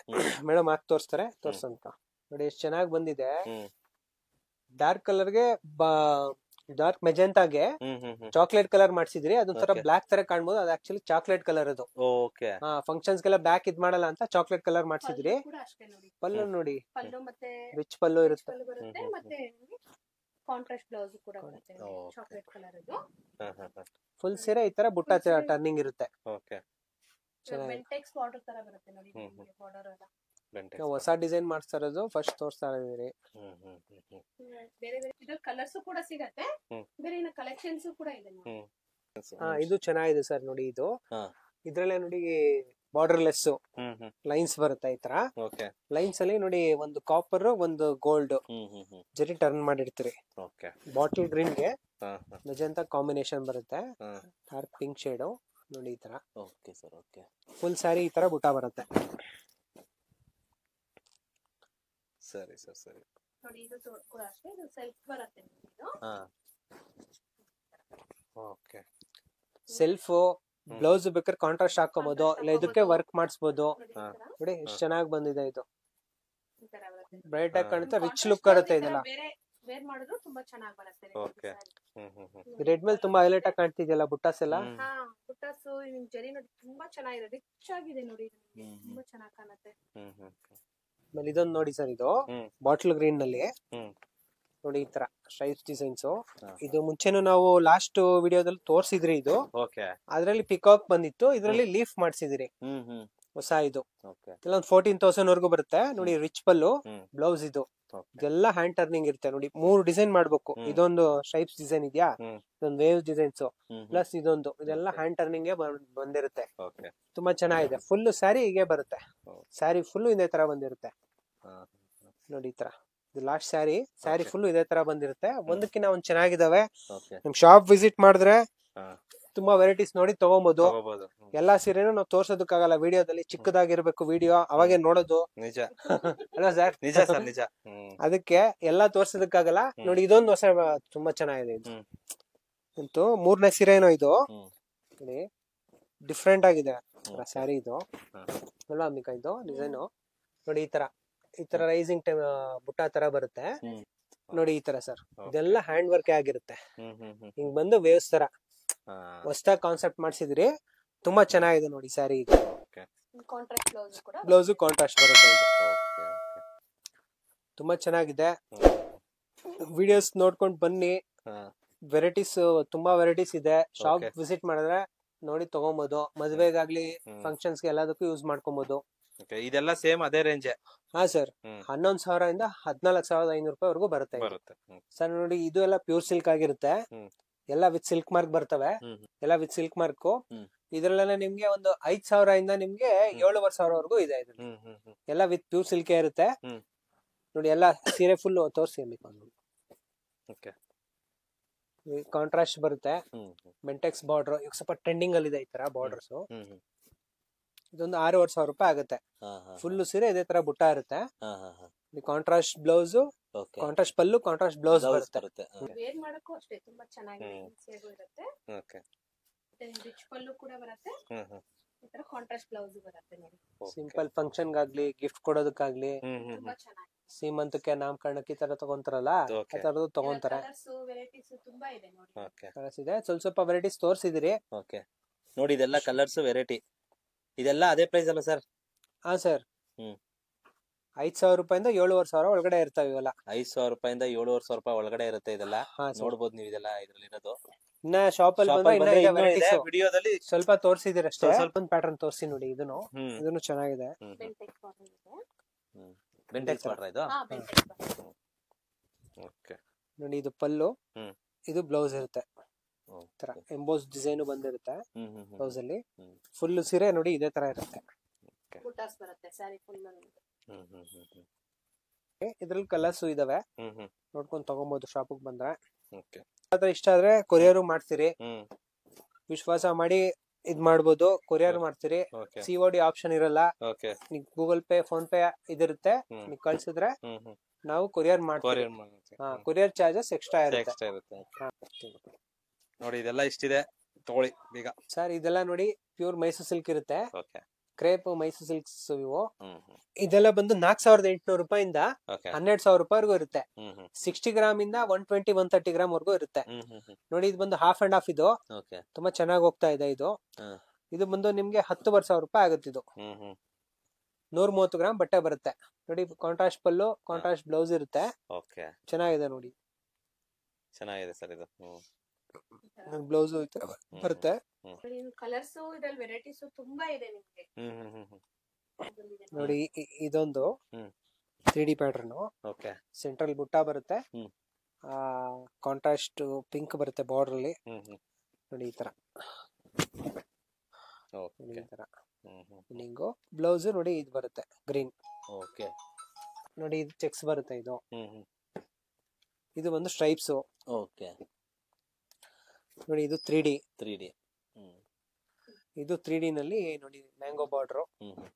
ಮೇಡಮ್ ಹಾಕಿ ತೋರಿಸ್ತಾರೆ. ತೋರ್ಸಂತ ನೋಡಿ ಎಷ್ಟು ಚೆನ್ನಾಗಿ ಬಂದಿದೆ. ಹ್ಮ್ ಡಾರ್ಕ್ ಕಲರ್ಗೆ ಡಾರ್ಕ್ ಮೆಜೆಂಟಾಗೆ ಹ್ಮ್ ಹ್ಮ್ ಹ್ಮ್ ಚಾಕ್ಲೇಟ್ ಕಲರ್ ಮಾಡ್ಸಿದ್ರಿ. ಅದೊಂಥರ Okay. ಬ್ಲಾಕ್ ತರ ಕಾಣ್ಬೋದು, ಅದು ಆಕ್ಚುಲಿ ಚಾಕ್ಲೇಟ್ ಕಲರ್ ಅದು. ಓಕೆ. ಫಂಕ್ಷನ್ಸ್ ಗೆಲ್ಲ ಬ್ಯಾಕ್ ಇದ್ ಮಾಡಲ್ಲ ಅಂತ ಚಾಕ್ಲೇಟ್ ಕಲರ್ ಮಾಡ್ಸಿದ್ರಿ. ಕೂಡ ಅಷ್ಟೇ ನೋಡಿ, ಪಲ್ಲು ನೋಡಿ ಪಲ್ಲು ಮತ್ತೆ ರಿಚ್ ಪಲ್ಲು ಇರುತ್ತೆ. ಪಲ್ಲು ಬರುತ್ತೆ, ಹ್ಮ್. ಮತ್ತೆ ಕಾಂಟ್ರಾಸ್ಟ್ ಬ್ಲೌಸ್ ಕೂಡ ಬರುತ್ತೆ, Okay. ಚಾಕ್ಲೇಟ್ ಕಲರ್ ಅದು. ಫುಲ್ ಸೀರೆ ಈ ತರ ಬುಟ್ಟ ಟರ್ನಿಂಗ್ ಇರುತ್ತೆ. ಓಕೆ. ಚೆನ್ನಾಗಿದೆ. ಬೆಂಟೆಕ್ಸ್ ಬಾರ್ಡರ್ ತರ ಬರುತ್ತೆ ನೋಡಿ, ಹ್ಮ್, ಹ್ಮ್. ಬಾರ್ಡರ್ ಎಲ್ಲ ನಾವು ಹೊಸ ಡಿಸೈನ್ ಮಾಡಿಸ್ತಾ ಇರೋದು, ಫಸ್ಟ್ ತೋರಿಸ್ತಾ ಇದೀರಿ. ಬೇರೆ ಬೇರೆ ಇದ್ರ ಕಲರ್ಸ್ ಕೂಡ ಸಿಗತ್ತೆ, ಹ್ಮ್. ಬೇರೆ ಇನ್ನ ಕಲೆಕ್ಷನ್ಸ್ ಕೂಡ ಇದೆ ನೋಡಿ. ಇದು ಚೆನ್ನಾಗಿದೆ ಸರ್ ನೋಡಿ. ಇದು ಹಾ. ಇದ್ರಲ್ಲೇ ನೋಡಿ ಬಾರ್ಡರ್ಲೆಸ್ ಹ್ಮ್ ಹ್ಮ್ ಲೈನ್ಸ್ ಬರುತ್ತೆ ಈ ತರ. ಓಕೆ. ಲೈನ್ಸ್ ಅಲ್ಲಿ ನೋಡಿ ಒಂದು ಕಾಪರ್ ಒಂದು ಗೋಲ್ಡ್ ಹ್ಮ್ ಹ್ಮ್ ಹ್ಮ್ ಜರಿ ಟರ್ನ್ ಮಾಡಿರ್ತೀರಿ. ಓಕೆ. ಬಾಟಲ್ ಗ್ರೀನ್ ಗೆ ಹಾ ಹಾ ಮೆಜೆಂಟಾ ಕಾಂಬಿನೇಷನ್ ಬರುತ್ತೆ, ಹಾ ಡಾರ್ಕ್ ಪಿಂಕ್ ಶೇಡ್ ನೋಡಿ ಈ ತರ. Okay sir. Okay. Full sari ಈ ತರ ಬುಟ್ಟ ಬರುತ್ತೆ. ಸರಿ ಸರ್. ಸರಿ. ನೋಡಿ ಇದು ಕೂಡ ಅಷ್ಟೇ, ಇದು ಸೆಲ್ಫ್ ಬರುತ್ತೆ ನೋಡಿ ಇದು. ಹಾ ಓಕೆ. ಸೆಲ್ಫ್ ಬ್ಲೌಸ್ ಬೇಕಾದ್ರೆ ಕಾಂಟ್ರಾಸ್ಟ್ ಹಾಕೋಬಹುದು, ಇಲ್ಲ ಇದಕ್ಕೆ ವರ್ಕ್ ಮಾಡಿಸಬಹುದು. ನೋಡಿ ಈ ಹಾ. ತರ, ನೋಡಿ ಎಷ್ಟು ಚೆನ್ನಾಗಿ ಬಂದಿದೆ. ಇದು ಈ ತರ ಬರುತ್ತೆ. ಬ್ರೈಟ್ ಆಗಿ ಹಾ. ಕಾಣುತ್ತೆ, ರಿಚ್ Contrast ಲುಕ್ blouse ಬರುತ್ತೆ ಈ ತರ ಇದೆಲ್ಲ. ಬೇರೆ ವೇರ್ ಮಾಡಿದ್ರು ತುಂಬಾ ಚೆನ್ನಾಗಿ ಬರುತ್ತೆ. Okay. ಹ್ಮ್ ಹ್ಮ್ ಹ್ಮ್ ರೆಡ್ ಮೇಲೆ ತುಂಬಾ ಹೈಲೈಟ್ ಆಗಿ ಕಾಣ್ತಿದೆಯಲ್ಲ ಬುಟ್ಟಾಸ್ ಎಲ್ಲ. ಹ್ಮ್. ಹಾ, ಬುಟ್ಟಾಸು ನಿಮ್ ಜರಿ ನೋಡಿ ತುಂಬಾ ಚೆನ್ನಾಗಿದೆ, ರಿಚ್ ಆಗಿದೆ ನೋಡಿ ಇದು ನಿಮ್ಗೆ. ಹ್ಮ್. ತುಂಬಾ ಚೆನ್ನಾಗಿ ಕಾಣುತ್ತೆ. ಹ್ಮ್ ಹ್ಮ್ ಆಮೇಲೆ ಇದೊಂದು ನೋಡಿ ಸರ್, ಇದು ಹ್ಮ್. ಬಾಟಲ್ ಗ್ರೀನ್ ನಲ್ಲಿ ಹ್ಮ್. ನೋಡಿ ಈ ತರ ಸ್ಟ್ರೈಪ್ಸ್ ಡಿಸೈನ್ಸ್. ಹಾ. ಇದು ಮುಂಚೆನೂ ನಾವು ಲಾಸ್ಟ್ ವಿಡಿಯೋದಲ್ಲಿ ತೋರಿಸಿದ್ರಿ. ಇದು ಓಕೆ. ಅದ್ರಲ್ಲಿ ಪಿಕಾಕ್ ಬಂದಿತ್ತು, ಇದ್ರಲ್ಲಿ ಲೀಫ್ ಮಾಡ್ಸಿದಿರಿ ಹ್ಮ್ ಹ್ಮ್ ಹೊಸ. ಇದು ಓಕೆ. ಕೆಲವೊಂದು 14,000 ವರ್ಗು ಬರುತ್ತೆ ನೋಡಿ. ರಿಚ್ ಪಲ್ಲು ಹ್ಮ್. ಬ್ಲೌಸ್ ಇದು. ಓಕೆ. ಇದೆಲ್ಲ ಹ್ಯಾಂಡ್ ಟರ್ನಿಂಗ್ ಇರುತ್ತೆ ನೋಡಿ. 3 ಡಿಸೈನ್ ಮಾಡ್ಬೇಕು. ಹ್ಮ್. ಇದೊಂದು ಸ್ಟ್ರೈಪ್ಸ್ ಡಿಸೈನ್ ಇದೆಯಾ, ಹ್ಮ್. ಇದೊಂದು ವೇವ್ ಡಿಸೈನ್ಸ್ ಹ್ಮ್ ಪ್ಲಸ್ ಇದೊಂದು, ಇದೆಲ್ಲ ಹ್ಯಾಂಡ್ ಟರ್ನಿಂಗ್ ಬಂದಿರುತ್ತೆ. ಓಕೆ. ತುಂಬಾ ಚೆನ್ನಾಗಿದೆ. ಫುಲ್ ಸ್ಯಾರಿ ಹೀಗೆ ಬರುತ್ತೆ. ಹೌದು. ಸ್ಯಾರಿ ಫುಲ್ ಇದೇ ತರ ಬಂದಿರುತ್ತೆ ಹಾ ನೋಡಿ ಈ ತರ. ಇದು ಲಾಸ್ಟ್ ಸ್ಯಾರಿ Okay. ಫುಲ್ ಇದೇ ತರ ಬಂದಿರುತ್ತೆ. ಒಂದಕ್ಕಿಂತ ಒಂದ್ ಚೆನ್ನಾಗಿದಾವೆ. ಓಕೆ. ನಿಮ್ ಶಾಪ್ ವಿಸಿಟ್ ಮಾಡಿದ್ರೆ ಹಾ ತುಂಬಾ ವೆರೈಟೀಸ್ ನೋಡಿ ತಗೊಬಹುದು. ತಗೋಬಹುದು. ಎಲ್ಲಾ ಸೀರೆನೂ ನಾವು ತೋರ್ಸೋದಕ್ಕಾಗಲ್ಲ ವಿಡಿಯೋದಲ್ಲಿ, ಚಿಕ್ಕದಾಗಿರ್ಬೇಕು ವಿಡಿಯೋ, ಅವಾಗೆ ನೋಡೋದು ನಿಜ. ಅಲ್ವಾ ಸರ್? ನಿಜ ಸರ್, ನಿಜ. ಹ್ಮ್ ಅದಕ್ಕೆ ಎಲ್ಲಾ ತೋರ್ಸೋದಕ್ಕಾಗಲ್ಲ. ನೋಡಿ ಇದೊಂದು ಹೊಸ ತುಂಬಾ ಚೆನ್ನಾಗಿದೆ. ಇದು ಹ್ಮ್. ಅಂತೂ 3ನೇ ಸೀರೆ ಏನೋ ಇದು ಹ್ಮ್. ನೋಡಿ, ಡಿಫ್ರೆಂಟ್ ಆಗಿದೆ Okay. ಸ್ಯಾರಿ ಇದು. ಹಾ. ಅಲ್ವಾ ಅಮ್ಮಿಕಾ? ಇದು ಡಿಸೈನು ನೋಡಿ ಈ ತರ ರೈಸಿಂಗ್ ಟೈಮ್ ಬುಟ್ಟ ತರ ಬರುತ್ತೆ ಹ್ಮ್. ನೋಡಿ ಈ ತರ ಸರ್. Okay. ಇದೆಲ್ಲ ಹ್ಯಾಂಡ್ ವರ್ಕ್ ಆಗಿರುತ್ತೆ. ಹ್ಮ್ ಹ್ಮ್ ಹ್ಮ್ ಹಿಂಗ್ ಬಂದು ವೇವ್ಸ್ ತರ ಹಾ ಹೊಸದಾಗಿ ಕಾನ್ಸೆಪ್ಟ್ ಮಾಡ್ಸಿದ್ರಿ. ತುಂಬಾ ಚೆನ್ನಾಗಿದೆ ನೋಡಿ ಸ್ಯಾರಿ. ಇದು ಓಕೆ. ಕಾಂಟ್ರಾಸ್ಟ್ ಬ್ಲೌಸ್ ಕೂಡ ಬ್ಲೌಸ್ ಕಾಂಟ್ರಾಸ್ಟ್ ಬರುತ್ತೆ. ಇದು ಓಕೆ. ತುಂಬಾ ಚೆನ್ನಾಗಿದೆ. ಹ್ಮ್. ವಿಡಿಯೋಸ್ ನೋಡ್ಕೊಂಡು ಬನ್ನಿ. ಹಾ ವೆರೈಟೀಸ್ ತುಂಬಾ ವೆರೈಟೀಸ್ ಇದೆ. Shop Okay. ವಿಸಿಟ್ ಮಾಡಿದ್ರೆ ನೋಡಿ ತಗೊಬಹುದು. ಮದ್ವೆಗಾಗ್ಲಿ ಹ್ಮ್. ಫಂಕ್ಷನ್ಸ್ ಗೆ ಎಲ್ಲದಕ್ಕೂ ಯೂಸ್ ಮಾಡ್ಕೊಬಹುದು. ಓಕೆ. ಇದೆಲ್ಲ ಸೇಮ್ ಅದೇ ರೇಂಜ್ ಹಾ ಸರ್, ಹ್ಮ್ 11,000 ಇಂದ 14,500 ರೂಪಾಯಿ ವರೆಗೂ ಬರುತ್ತೆ ಇದು. ಬರುತ್ತೆ. ಹ್ಮ್ ಸರ್ ನೋಡಿ, ಇದು ಎಲ್ಲ ಪ್ಯೂರ್ ಸಿಲ್ಕ್ ಆಗಿರುತ್ತೆ. ಹ್ಮ್. ಎಲ್ಲ ವಿತ್ ಸಿಲ್ಕ್ ಮಾರ್ಕ್ ಬರ್ತವೆ. ಹ್ಮ್ ಎಲ್ಲ ವಿತ್ ಸಿಲ್ಕ್ ಮಾರ್ಕ್. ಹ್ಮ್. ಇದ್ರಲ್ಲೆಲ್ಲ ನಿಮ್ಗೆ ಒಂದು 5,000 ಇಂದ ನಿಮ್ಗೆ 7,500 ವರೆಗೂ ಇದೆ. ಇದ್ರಲ್ಲಿ ಹ್ಮ್ ಹ್ಮ್ ಹ್ಮ್ ಎಲ್ಲ ವಿತ್ ಪ್ಯೂರ್ ಸಿಲ್ಕ್ ಇರುತ್ತೆ. ಹ್ಮ್. ನೋಡಿ ಎಲ್ಲ ಸೀರೆ ಫುಲ್ ತೋರಿಸಿ. ಓಕೆ. ಕಾಂಟ್ರಾಸ್ಟ್ ಬರುತ್ತೆ. ಹ್ಮ್ ಹ್ಮ್ ಮೆಂಟೆಕ್ಸ್ ಬಾರ್ಡರ್ ಈಗ ಸ್ವಲ್ಪ ಟ್ರೆಂಡಿಂಗ್ ಅಲ್ಲಿ ಇದೆ ಈ ತರ ಬಾರ್ಡರ್ಸ್. ಹ್ಮ್ ಹ್ಮ್ ಇದೊಂದು 6,500 ರೂಪಾಯಿ ಆಗುತ್ತೆ. ಹಾ ಹಾ ಫುಲ್ ಸೀರೆ ಇದೇ ತರ ಬುಟ್ಟ ಇರುತ್ತೆ. ಹಾ ಹಾ ಹಾ ಕಾಂಟ್ರಾಸ್ಟ್ ಬ್ಲೌಸ್, ಓಕೆ. ಕಾಂಟ್ರಾಸ್ಟ್ ಪಲ್ಲು, ಕಾಂಟ್ರಾಸ್ಟ್ ಬ್ಲೌಸ್ ಬ್ಲೌಸ್ ಬರುತ್ತೆ. ಬರುತ್ತೆ. ಓಕೆ. ವೇರ್ ಮಾಡಕ್ಕೂ ಅಷ್ಟೇ ತುಂಬಾ ಚೆನ್ನಾಗಿದೆ. ಹ್ಮ್. ಸೇಗು ಇರುತ್ತೆ, ಓಕೆ. ಮತ್ತೆ ರಿಚ್ ಪಲ್ಲು ಕೂಡ ಬರುತ್ತೆ. ಹ್ಮ್ ಹ್ಮ್ ಈ ತರ ಕಾಂಟ್ರಾಸ್ಟ್ ಬ್ಲೌಸ್ ಬರುತ್ತೆ ನೋಡಿ, ಓಕೆ. ಸಿಂಪಲ್ ಫಂಕ್ಷನ್ ಗಾಗ್ಲಿ, ಗಿಫ್ಟ್ ಕೊಡೋದಕ್ಕಾಗ್ಲಿ, ಹ್ಮ್ ಹ್ಮ್ ತುಂಬಾ ಹ್ಮ್ ಚೆನ್ನಾಗಿದೆ. ಸೀಮಂತಕ್ಕೆ, ನಾಮಕರಣಕ್ಕೆ ಈ ತರ ತಗೊಂತಾರಲ್ಲ, Okay. ಆ ತರದ್ದು ತಗೊಂತಾರೆ. ಕಲರ್ಸ್ ವೆರೈಟೀಸ್ ತುಂಬಾ ಇದೆ ನೋಡಿ. ಓಕೆ. ಕಲರ್ಸ್ ಇದೆ. ಸ್ವಲ್ಪ ವೆರೈಟೀಸ್ ತೋರಿಸಿದಿರಿ. ಓಕೆ. ನೋಡಿ ಇದೆಲ್ಲ ಕಲರ್ಸ್ ವೆರೈಟಿ. ಇದೆಲ್ಲ ಅದೇ ಪ್ರೈಸ್ ಅಲ್ಲ ಸರ್? ಹಾ ಸರ್, ಹ್ಮ್. 5,000 ರೂಪಾಯಿಂದ 7,500 ಒಳಗಡೆ ಇರ್ತಾವ ಇವೆಲ್ಲ. 5,000 ರೂಪಾಯಿಂದ 7,500 ರೂಪಾಯಿ ಒಳಗಡೆ ಇರುತ್ತೆ ಇದೆಲ್ಲ. ಹಾ ಸರ್, ನೋಡ್ಬೋದು ನೀವು ಇದೆಲ್ಲ ಇದ್ರಲ್ಲಿ ಇರೋದು. ಇನ್ನ ಶಾಪ್ ಅಲ್ಲಿ ಬಂದ್ರೆ ಇನ್ನ ಇದೆ varieties. ವಿಡಿಯೋದಲ್ಲಿ ಸ್ವಲ್ಪ ತೋರಿಸಿದಿರಿ ಅಷ್ಟೇ. ಸ್ವಲ್ಪ ಸ್ವಲ್ಪ ಪ್ಯಾಟರ್ನ್ ತೋರಿಸಿ ನೋಡಿ. ಹ್ಮ್ ಇದನ್ನು ಚೆನ್ನಾಗಿದೆ. ಹ್ಮ್ ಬೆಂಟೆಕ್ಸ್ ಬಾರ್ಡರ್ ಇದೆ. ಹ್ಮ್ ಬೆಂಟೆಕ್ಸ್ ಮಾಡ್ರ ಇದು? ಹಾ, ಬೆಂಟೆಕ್ಸ್ ಬಾರ್ಡರ್. ಓಕೆ. ನೋಡಿ ಇದು ಪಲ್ಲು, ಹ್ಮ್. ಇದು ಬ್ಲೌಸ್ ಇರುತ್ತೆ. ಓಕೆ. ತರ ಎಂಬೋಸ್ ಡಿಸೈನ್ ಬಂದಿರುತ್ತೆ ಹ್ಮ್ ಹ್ಮ್ ಹ್ಮ್ ಬ್ಲೌಸ್ ಅಲ್ಲಿ. ಹ್ಮ್. ಫುಲ್ ಸೀರೆ ನೋಡಿ ಇದೇ ತರ ಇರುತ್ತೆ. ಬುಟ್ಟಾಸ್ ಬರುತ್ತೆ ಸ್ಯಾರಿ ಫುಲ್. ಹ್ಮ್ ಹ್ಮ್ ಹ್ಮ್ ಹ್ಮ್ ಇದ್ರಲ್ಲಿ ಕಲರ್ಸ್ ಇದಾವೆ. ಹ್ಮ್ ಹ್ಮ್ ನೋಡ್ಕೊಂಡು ತಗೊಬಹುದು ಶಾಪಿಗೆ ಬಂದ್ರೆ. ಓಕೆ. ಅದ್ರ ಇಷ್ಟ ಆದ್ರೆ ಕೊರಿಯರ್ ಮಾಡ್ತೀರಿ. ಹ್ಮ್ ವಿಶ್ವಾಸ ಮಾಡಿ ಇದ್ ಮಾಡ್ಬೋದು. ಕೊರಿಯರ್ ಮಾಡ್ತೀರಿ. ಓಕೆ. COD ಆಪ್ಷನ್ ಇರಲ್ಲ. ಓಕೆ. ನೀವು ಗೂಗಲ್ ಪೇ, ಫೋನ್ ಪೇ ಇದಿರುತ್ತೆ. ಹ್ಮ್. ನೀವು ಕಳ್ಸಿದ್ರೆ ಹ್ಮ್ ಹ್ಮ್ ನಾವು ಕೊರಿಯರ್ ಮಾಡ್ತೀವಿ. ಕೊರಿಯರ್ ಮಾಡುತ್ತೆ. ಕೊರಿಯರ್ ಚಾರ್ಜಸ್ ಎಕ್ಸ್ಟ್ರಾ ಇರುತ್ತೆ. ಎಕ್ಸ್ಟ್ರಾ ಇರುತ್ತೆ. ಹಾ. ನೋಡಿ ಇದೆಲ್ಲ ಇಷ್ಟಿದೆ, ತಗೊಳ್ಳಿ ಬೇಗ. ಸರ್ ಇದೆಲ್ಲ ನೋಡಿ ಪ್ಯೂರ್ ಮೈಸೂರು ಸಿಲ್ಕ್ ಇರುತ್ತೆ. ಓಕೆ. ಕ್ರೇಪ್ ಮೈಸೂರು ಸಿಲ್ಕ್ಸ್ ಇವು. ಹ್ಮ್ ಹ್ಮ್ ಇದೆಲ್ಲ ಬಂದು 4800 ರೂಪಾಯಿಂದ ಓಕೆ 12,000 ರೂಪಾಯಿವರೆಗೂ ಇರುತ್ತೆ. ಹ್ಮ್ ಹ್ಮ್ 60 ಗ್ರಾಮ್ ಇಂದ 120-130 ಗ್ರಾಮ್ ವರ್ಗೂ ಇರುತ್ತೆ. ಹ್ಮ್ ಹ್ಮ್ ಹ್ಮ್ ನೋಡಿ ಇದು ಬಂದು ಹಾಫ್ ಅಂಡ್ ಹಾಫ್. ಇದು ಓಕೆ ತುಂಬಾ ಚೆನ್ನಾಗಿ ಹೋಗ್ತಾ ಇದೆ ಇದು. ಹ್ಮ್ ಇದು ಬಂದು ನಿಮ್ಗೆ 10,000 ರೂಪಾಯಿ ಆಗುತ್ತೆ. ಇದು ಹ್ಮ್ ಹ್ಮ್ 130 ಗ್ರಾಮ್ ಬಟ್ಟೆ ಬರುತ್ತೆ. ನೋಡಿ ಕಾಂಟ್ರಾಸ್ಟ್ ಪಲ್ಲು, ಕಾಂಟ್ರಾಸ್ಟ್ ಬ್ಲೌಸ್ ಇರುತ್ತೆ. ಓಕೆ ಚೆನ್ನಾಗಿದೆ ನೋಡಿ. ಚೆನ್ನಾಗಿದೆ ಸರ್ ಇದು. ಬ್ಲೌಸ್ ಬರುತ್ತೆ. ಕಲರ್ಸ್ ಇದ್ರಲ್ಲಿ ವೆರೈಟೀಸ್ ತುಂಬಾ ಇದೆ ನಿಮ್ಗೆ. ಹ್ಮ್ ಹ್ಮ್ ಹ್ಮ್ ಹ್ಮ್ ನೋಡಿ ಇದೊಂದು ಹ್ಮ್ 3D ಪ್ಯಾಟರ್ನ್. ಓಕೆ ಸೆಂಟ್ರಲ್ ಬುಟ್ಟ ಬರುತ್ತೆ. ಹ್ಮ್ ಕಾಂಟ್ರಾಸ್ಟ್ ಪಿಂಕ್ ಬರುತ್ತೆ ಬಾರ್ಡರ್ ಅಲ್ಲಿ. ಹ್ಮ್ ಹ್ಮ್ ನೋಡಿ ಈ ತರ ಓಕೆ ಈ ತರ ಹ್ಮ್ ಹ್ಮ್ ಫಿನಿಂಗು. ಬ್ಲೌಸ್ ನೋಡಿ ಇದು ಬರುತ್ತೆ ಗ್ರೀನ್. ಓಕೆ ನೋಡಿ ಇದು ಚೆಕ್ಸ್ ಬರುತ್ತೆ. ಇದು ಹ್ಮ್ ಹ್ಮ್ ಇದು ಒಂದು ಸ್ಟ್ರೈಪ್ಸ್. ಓಕೆ ನೋಡಿ ಇದು 3D. 3D. ಹ್ಮ್ ಇದು 3D ನಲ್ಲಿ ನೋಡಿ ಮ್ಯಾಂಗೋ ಬಾರ್ಡರ್. ಹ್ಮ್ ಹ್ಮ್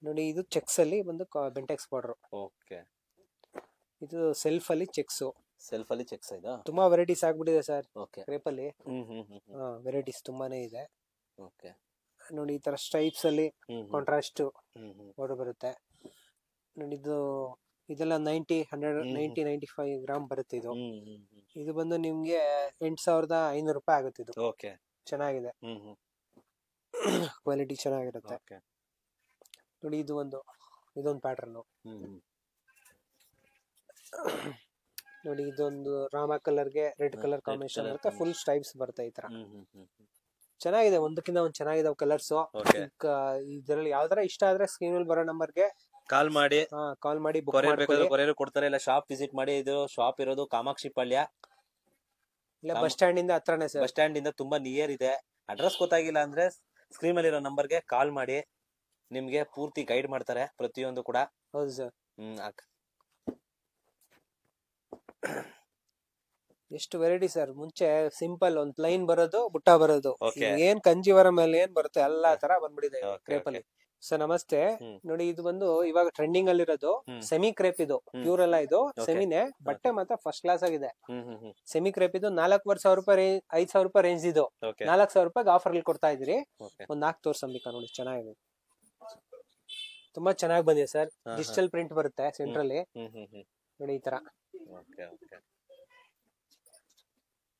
ನೋಡಿ ಇದು ಚೆಕ್ಸ್ ಅಲ್ಲಿ ಬಂದು ಬೆಂಟೆಕ್ಸ್ ಬಾರ್ಡರ್. ಓಕೆ ಇದು ಸೆಲ್ಫ್ ಅಲ್ಲಿ ಚೆಕ್ಸ್. ಸೆಲ್ಫ್ ಅಲ್ಲಿ ಚೆಕ್ಸ್ ಇದಾ? ತುಂಬಾ ವೆರೈಟೀಸ್ ಆಗ್ಬಿಟ್ಟಿದೆ ಸರ್ ಓಕೆ ಕ್ರೇಪ್ ಅಲ್ಲಿ. ಹ್ಮ್ ಹ್ಮ್ ಹ್ಮ್ ವೆರೈಟೀಸ್ ತುಂಬಾನೇ ಇದೆ. ಓಕೆ ನೋಡಿ ಈ ತರ ಸ್ಟ್ರೈಪ್ಸ್ ಅಲ್ಲಿ ಹ್ಮ್ ಕಾಂಟ್ರಾಸ್ಟ್ ಹ್ಮ್ ಹ್ಮ್ ಬಾರ್ಡರ್ ಬರುತ್ತೆ. ನೋಡಿ ಇದೆಲ್ಲ 95 ಗ್ರಾಮ್ ಬರುತ್ತೆ. ಇದು ಹ್ಮ್ ಹ್ಮ್ ಹ್ಮ್ ಇದು ಬಂದು ನಿಮ್ಗೆ 8,500 ರೂಪಾಯಿ ಆಗುತ್ತೆ. ಇದು ಓಕೆ ಚೆನ್ನಾಗಿದೆ. ಹ್ಮ್ ಹ್ಮ್ ಕ್ವಾಲಿಟಿ ಚೆನ್ನಾಗಿರುತ್ತೆ. ಓಕೆ ನೋಡಿ ಇದೊಂದು ಪ್ಯಾಟರ್ನ್. ಹ್ಮ್ ಹ್ಮ್ ನೋಡಿ ಇದೊಂದು ರಾಮ ಕಲರ್ಗೆ ರೆಡ್ ಕಲರ್ ಕಾಂಬಿನೇಷನ್ ಬರುತ್ತೆ. ಫುಲ್ ಸ್ಟ್ರೈಪ್ಸ್ ಬರುತ್ತೆ ಈ ತರ. ಹ್ಮ್ ಹ್ಮ್ ಹ್ಮ್ ಚೆನ್ನಾಗಿದೆ. ಒಂದಕ್ಕಿಂತ ಒಂದ್ ಚೆನ್ನಾಗಿದೆ ಕಲರ್ಸ್. ಓಕೆ ಇದರಲ್ಲಿ ಯಾವ್ದಾರ ಇಷ್ಟ ಆದ್ರೆ ಸ್ಕ್ರೀನ್ ಅಲ್ಲಿ ಬರೋ ನಂಬರ್ಗೆ ಕಾಲ್ ಮಾಡಿ ಕಾಲ್ ಮಾಡಿ ಬುಕ್ ಕೊರಿಯರ್ ಮಾಡ್ಕೊಳ್ಳಿ. ಬೇಕಾದ್ರೆ ಕೊರಿಯರ್ ಕೊಡ್ತಾರೆ. ಇಲ್ಲ ಶಾಪ್ ವಿಸಿಟ್ ಮಾಡಿ. ಇದು ಶಾಪ್ ಇರೋದು ಕಾಮಾಕ್ಷಿ ಪಾಳ್ಯ, ಇಲ್ಲ ಬಸ್ ಸ್ಟ್ಯಾಂಡ್ ಇಂದ ಹತ್ರನೇ ಸರ್. ಬಸ್ ಸ್ಟ್ಯಾಂಡ್ ಇಂದ ತುಂಬಾ ನಿಯರ್ ಇದೆ. ಅಡ್ರೆಸ್ ಗೊತ್ತಾಗಿಲ್ಲ ಅಂದ್ರೆ ಸ್ಕ್ರೀನ್ ಅಲ್ಲಿ ಇರೋ ನಂಬರ್ಗೆ ಕಾಲ್ ಮಾಡಿ. ನಿಮ್ಗೆ ಪೂರ್ತಿ ಗೈಡ್ ಮಾಡ್ತಾರೆ ಪ್ರತಿಯೊಂದು ಕೂಡ. ಹೌದು ಸರ್. ಎಷ್ಟು ವೆರೈಟಿ ಸರ್. ಮುಂಚೆ ಸಿಂಪಲ್ ಒಂದ್ ಪ್ಲೈನ್ ಬರೋದು, ಬುಟ್ಟ ಬರೋದು. Okay. ಏನ್ ಕಂಜಿವರಂ ಮೇಲೆ ಏನ್ ಬರುತ್ತೆ ಎಲ್ಲಾ ತರ ಬಂದ್ಬಿಟ್ಟಿದೆ Okay, ಕ್ರೇಪ್ ಅಲ್ಲಿ. okay. ಸರ್ ನಮಸ್ತೆ. ಹ್ಮ್. ನೋಡಿ ಇದು ಬಂದು ಇವಾಗ ಟ್ರೆಂಡಿಂಗ್ ಅಲ್ಲಿ ಇರೋದು ಹ್ಮ್. Semi crepe. ಇದು ಹ್ಮ್. ಪ್ಯೂರ್ ಅಲ್ಲ, ಇದು Okay. ಸೆಮಿನೇ. ಬಟ್ಟೆ ಮಾತ್ರ ಫಸ್ಟ್ ಕ್ಲಾಸ್ ಆಗಿದೆ. ಹ್ಮ್ ಹ್ಮ್ ಹ್ಮ್ ಸೆಮಿ ಕ್ರೇಪ್. ಇದು 4,000 ರೂಪಾಯಿ 5,000 ರೂಪಾಯಿ ರೇಂಜ್. ಇದು ಓಕೆ 4,000 ರೂಪಾಯಿಗೆ ಆಫರ್ ಅಲ್ಲಿ ಕೊಡ್ತಾ ಇದ್ರಿ. ಓಕೆ ಒಂದ್ 4 ತೋರ್ಸಂಬಿಕಾ ನೋಡಿ. ಚೆನ್ನಾಗಿದೆ, ತುಂಬಾ ಚೆನ್ನಾಗಿ ಬಂದಿದೆ ಸರ್. ಹಾ, ಡಿಜಿಟಲ್ ಪ್ರಿಂಟ್ ಬರುತ್ತೆ ಸೆಂಟ್ರಲ್ಲಿ. ಹ್ಮ್ ಹ್ಮ್ ಹ್ಮ್ ನೋಡಿ ಈ ತರ. ಓಕೆ ಓಕೆ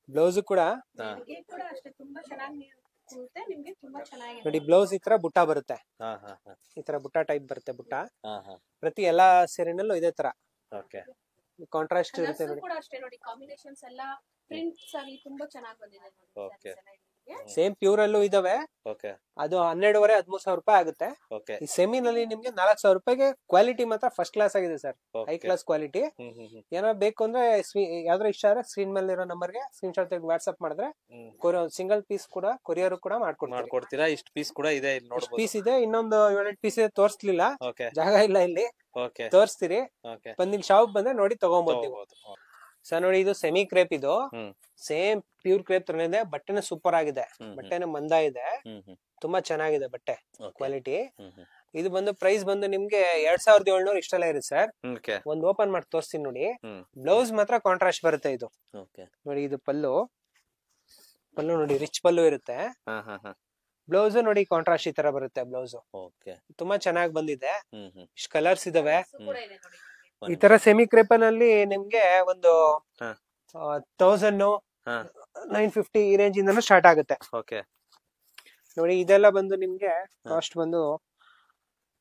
ಬ್ಲೌಸ್ ಕೂಡ ನಿಮ್ಗೆ ಕೂಡ ಅಷ್ಟೇ ತುಂಬಾ ಚೆನ್ನಾಗಿ ಕೂರುತ್ತೆ. ನಿಮ್ಗೆ ತುಂಬಾ ಚೆನ್ನಾಗಿದೆ. ನೋಡಿ ಬ್ಲೌಸ್ ಈ ತರ ಬುಟ್ಟ ಬರುತ್ತೆ. ಹಾ ಹಾ ಹಾ ಈ ತರ ಬುಟ್ಟ ಟೈಪ್ ಬರುತ್ತೆ. ಬುಟ್ಟ ಹಾ ಹಾ ಪ್ರತಿ ಎಲ್ಲಾ ಸೀರೆನಲ್ಲೂ ಇದೇ ತರ ಓಕೆ ಕಾಂಟ್ರಾಸ್ಟ್ Colours ಇರುತ್ತೆ ನೋಡಿ. ಕೂಡ ಅಷ್ಟೇ ನೋಡಿ. ಕಾಂಬಿನೇಷನ್ಸ್ ಎಲ್ಲ ಪ್ರಿಂಟ್ಸ್ ಆಗಿ ತುಂಬಾ ಚೆನ್ನಾಗಿ ಬಂದಿದೆ ನೋಡಿ. Okay. sarees ಎಲ್ಲ ನಿಮ್ಗೆ. ಸೇಮ್ ಪ್ಯೂರ್ ಅಲ್ಲೂ ಇದಾವೆ. ಓಕೆ ಅದು 12,500-13,000 ರೂಪಾಯಿ ಆಗುತ್ತೆ. ಓಕೆ ಈ ಸೆಮಿನಲ್ಲಿ ನಿಮ್ಗೆ 4,000 ರೂಪಾಯಿಗೆ ಕ್ವಾಲಿಟಿ ಮಾತ್ರ ಫಸ್ಟ್ ಕ್ಲಾಸ್ ಆಗಿದೆ ಸರ್. High okay class quality. ಹ್ಮ್ ಹ್ಮ್ ಹ್ಮ್ ಏನಾದ್ರು ಬೇಕು ಅಂದ್ರೆ ಯಾವ್ದಾರ ಇಷ್ಟ ಆದ್ರೆ ಸ್ಕ್ರೀನ್ ಮೇಲೆ ಇರೋ ನಂಬರ್ಗೆ ಸ್ಕ್ರೀನ್ ಶಾಟ್ ತೆಗೆದು ವಾಟ್ಸ್ಆಪ್ ಮಾಡಿದ್ರೆ ಸಿಂಗಲ್ ಪೀಸ್ ಕೂಡ ಕೊರಿಯರ್ ಕೂಡ ಮಾಡ್ಕೊಡ್ತೀವಿ. ಮಾಡ್ಕೊಡ್ತೀರಾ? ಇಷ್ಟು ಪೀಸ್ ಕೂಡ ಇದೆ ಇಲ್ಲಿ ನೋಡಬಹುದು. ಪೀಸ್ ಇದೆ. ಇನ್ನೊಂದು 7 ಪೀಸ್ ಇದೆ, ತೋರಿಸ್ಲಿಲ್ಲ, ಓಕೆ ಜಾಗ ಇಲ್ಲ ಇಲ್ಲಿ. ಓಕೆ ತೋರಿಸ್ತೀರಿ. ಓಕೆ ಬಂದಿಲ್ ಶಾಪ್ ಬಂದ್ರೆ ನೋಡಿ ತಗೊಂಬೋದು ನೀವು. ಸರ್ ನೋಡಿ ಇದು ಸೆಮಿ ಕ್ರೇಪ್. ಇದು ಹ್ಮ್ ಸೇಮ್ ಪ್ಯೂರ್ ಕ್ರೇಪ್ ತರ ಇದೆ. ಬಟ್ಟೆನ ಸೂಪರ್ ಆಗಿದೆ. ಹ್ಮ್ ಬಟ್ಟೆನ ಮಂದ ಇದೆ. ಹ್ಮ್ ಹ್ಮ್ ತುಂಬಾ ಚೆನ್ನಾಗಿದೆ ಬಟ್ಟೆ ಓಕೆ ಕ್ವಾಲಿಟಿ. ಹ್ಮ್ ಹ್ಮ್ ಇದು ಬಂದು ಪ್ರೈಸ್ ಬಂದು ನಿಮ್ಗೆ 2,700 ಇಷ್ಟೆಲ್ಲ ಇರುತ್ತೆ ಸರ್. ಓಕೆ ಒಂದ್ ಓಪನ್ ಮಾಡಿ ತೋರಿಸ್ತೀನಿ ನೋಡಿ. ಹ್ಮ್ ಬ್ಲೌಸ್ ಮಾತ್ರ ಕಾಂಟ್ರಾಸ್ಟ್ ಬರುತ್ತೆ. ಇದು ಓಕೆ ನೋಡಿ. ಇದು ಪಲ್ಲು ನೋಡಿ ರಿಚ್ ಪಲ್ಲು ಇರುತ್ತೆ. ಹಾ ಹಾ ಹಾ ಬ್ಲೌಸ್ ನೋಡಿ ಕಾಂಟ್ರಾಸ್ಟ್ ಈ ತರ ಬರುತ್ತೆ ಬ್ಲೌಸ್. ಓಕೆ ತುಂಬಾ ಚೆನ್ನಾಗಿ ಬಂದಿದೆ. ಹ್ಮ್ ಹ್ಮ್ ಇಷ್ಟು ಕಲರ್ಸ್ ಇದಾವೆ. Colours ಕೂಡ ಇದೆ ನೋಡಿ. ಈ ತರ ಸೆಮಿ ಕ್ರೇಪನಲ್ಲಿ ನಿಮ್ಗೆ ಒಂದು ಹಾ 1,000 ಹಾ 950 ಈ ರೇಂಜ್ ಇಂದನೂ ಸ್ಟಾರ್ಟ್ ಆಗುತ್ತೆ ಓಕೆ ನೋಡಿ. ಇದೆಲ್ಲ ಬಂದು ನಿಮ್ಗೆ ಕಾಸ್ಟ್ ಬಂದು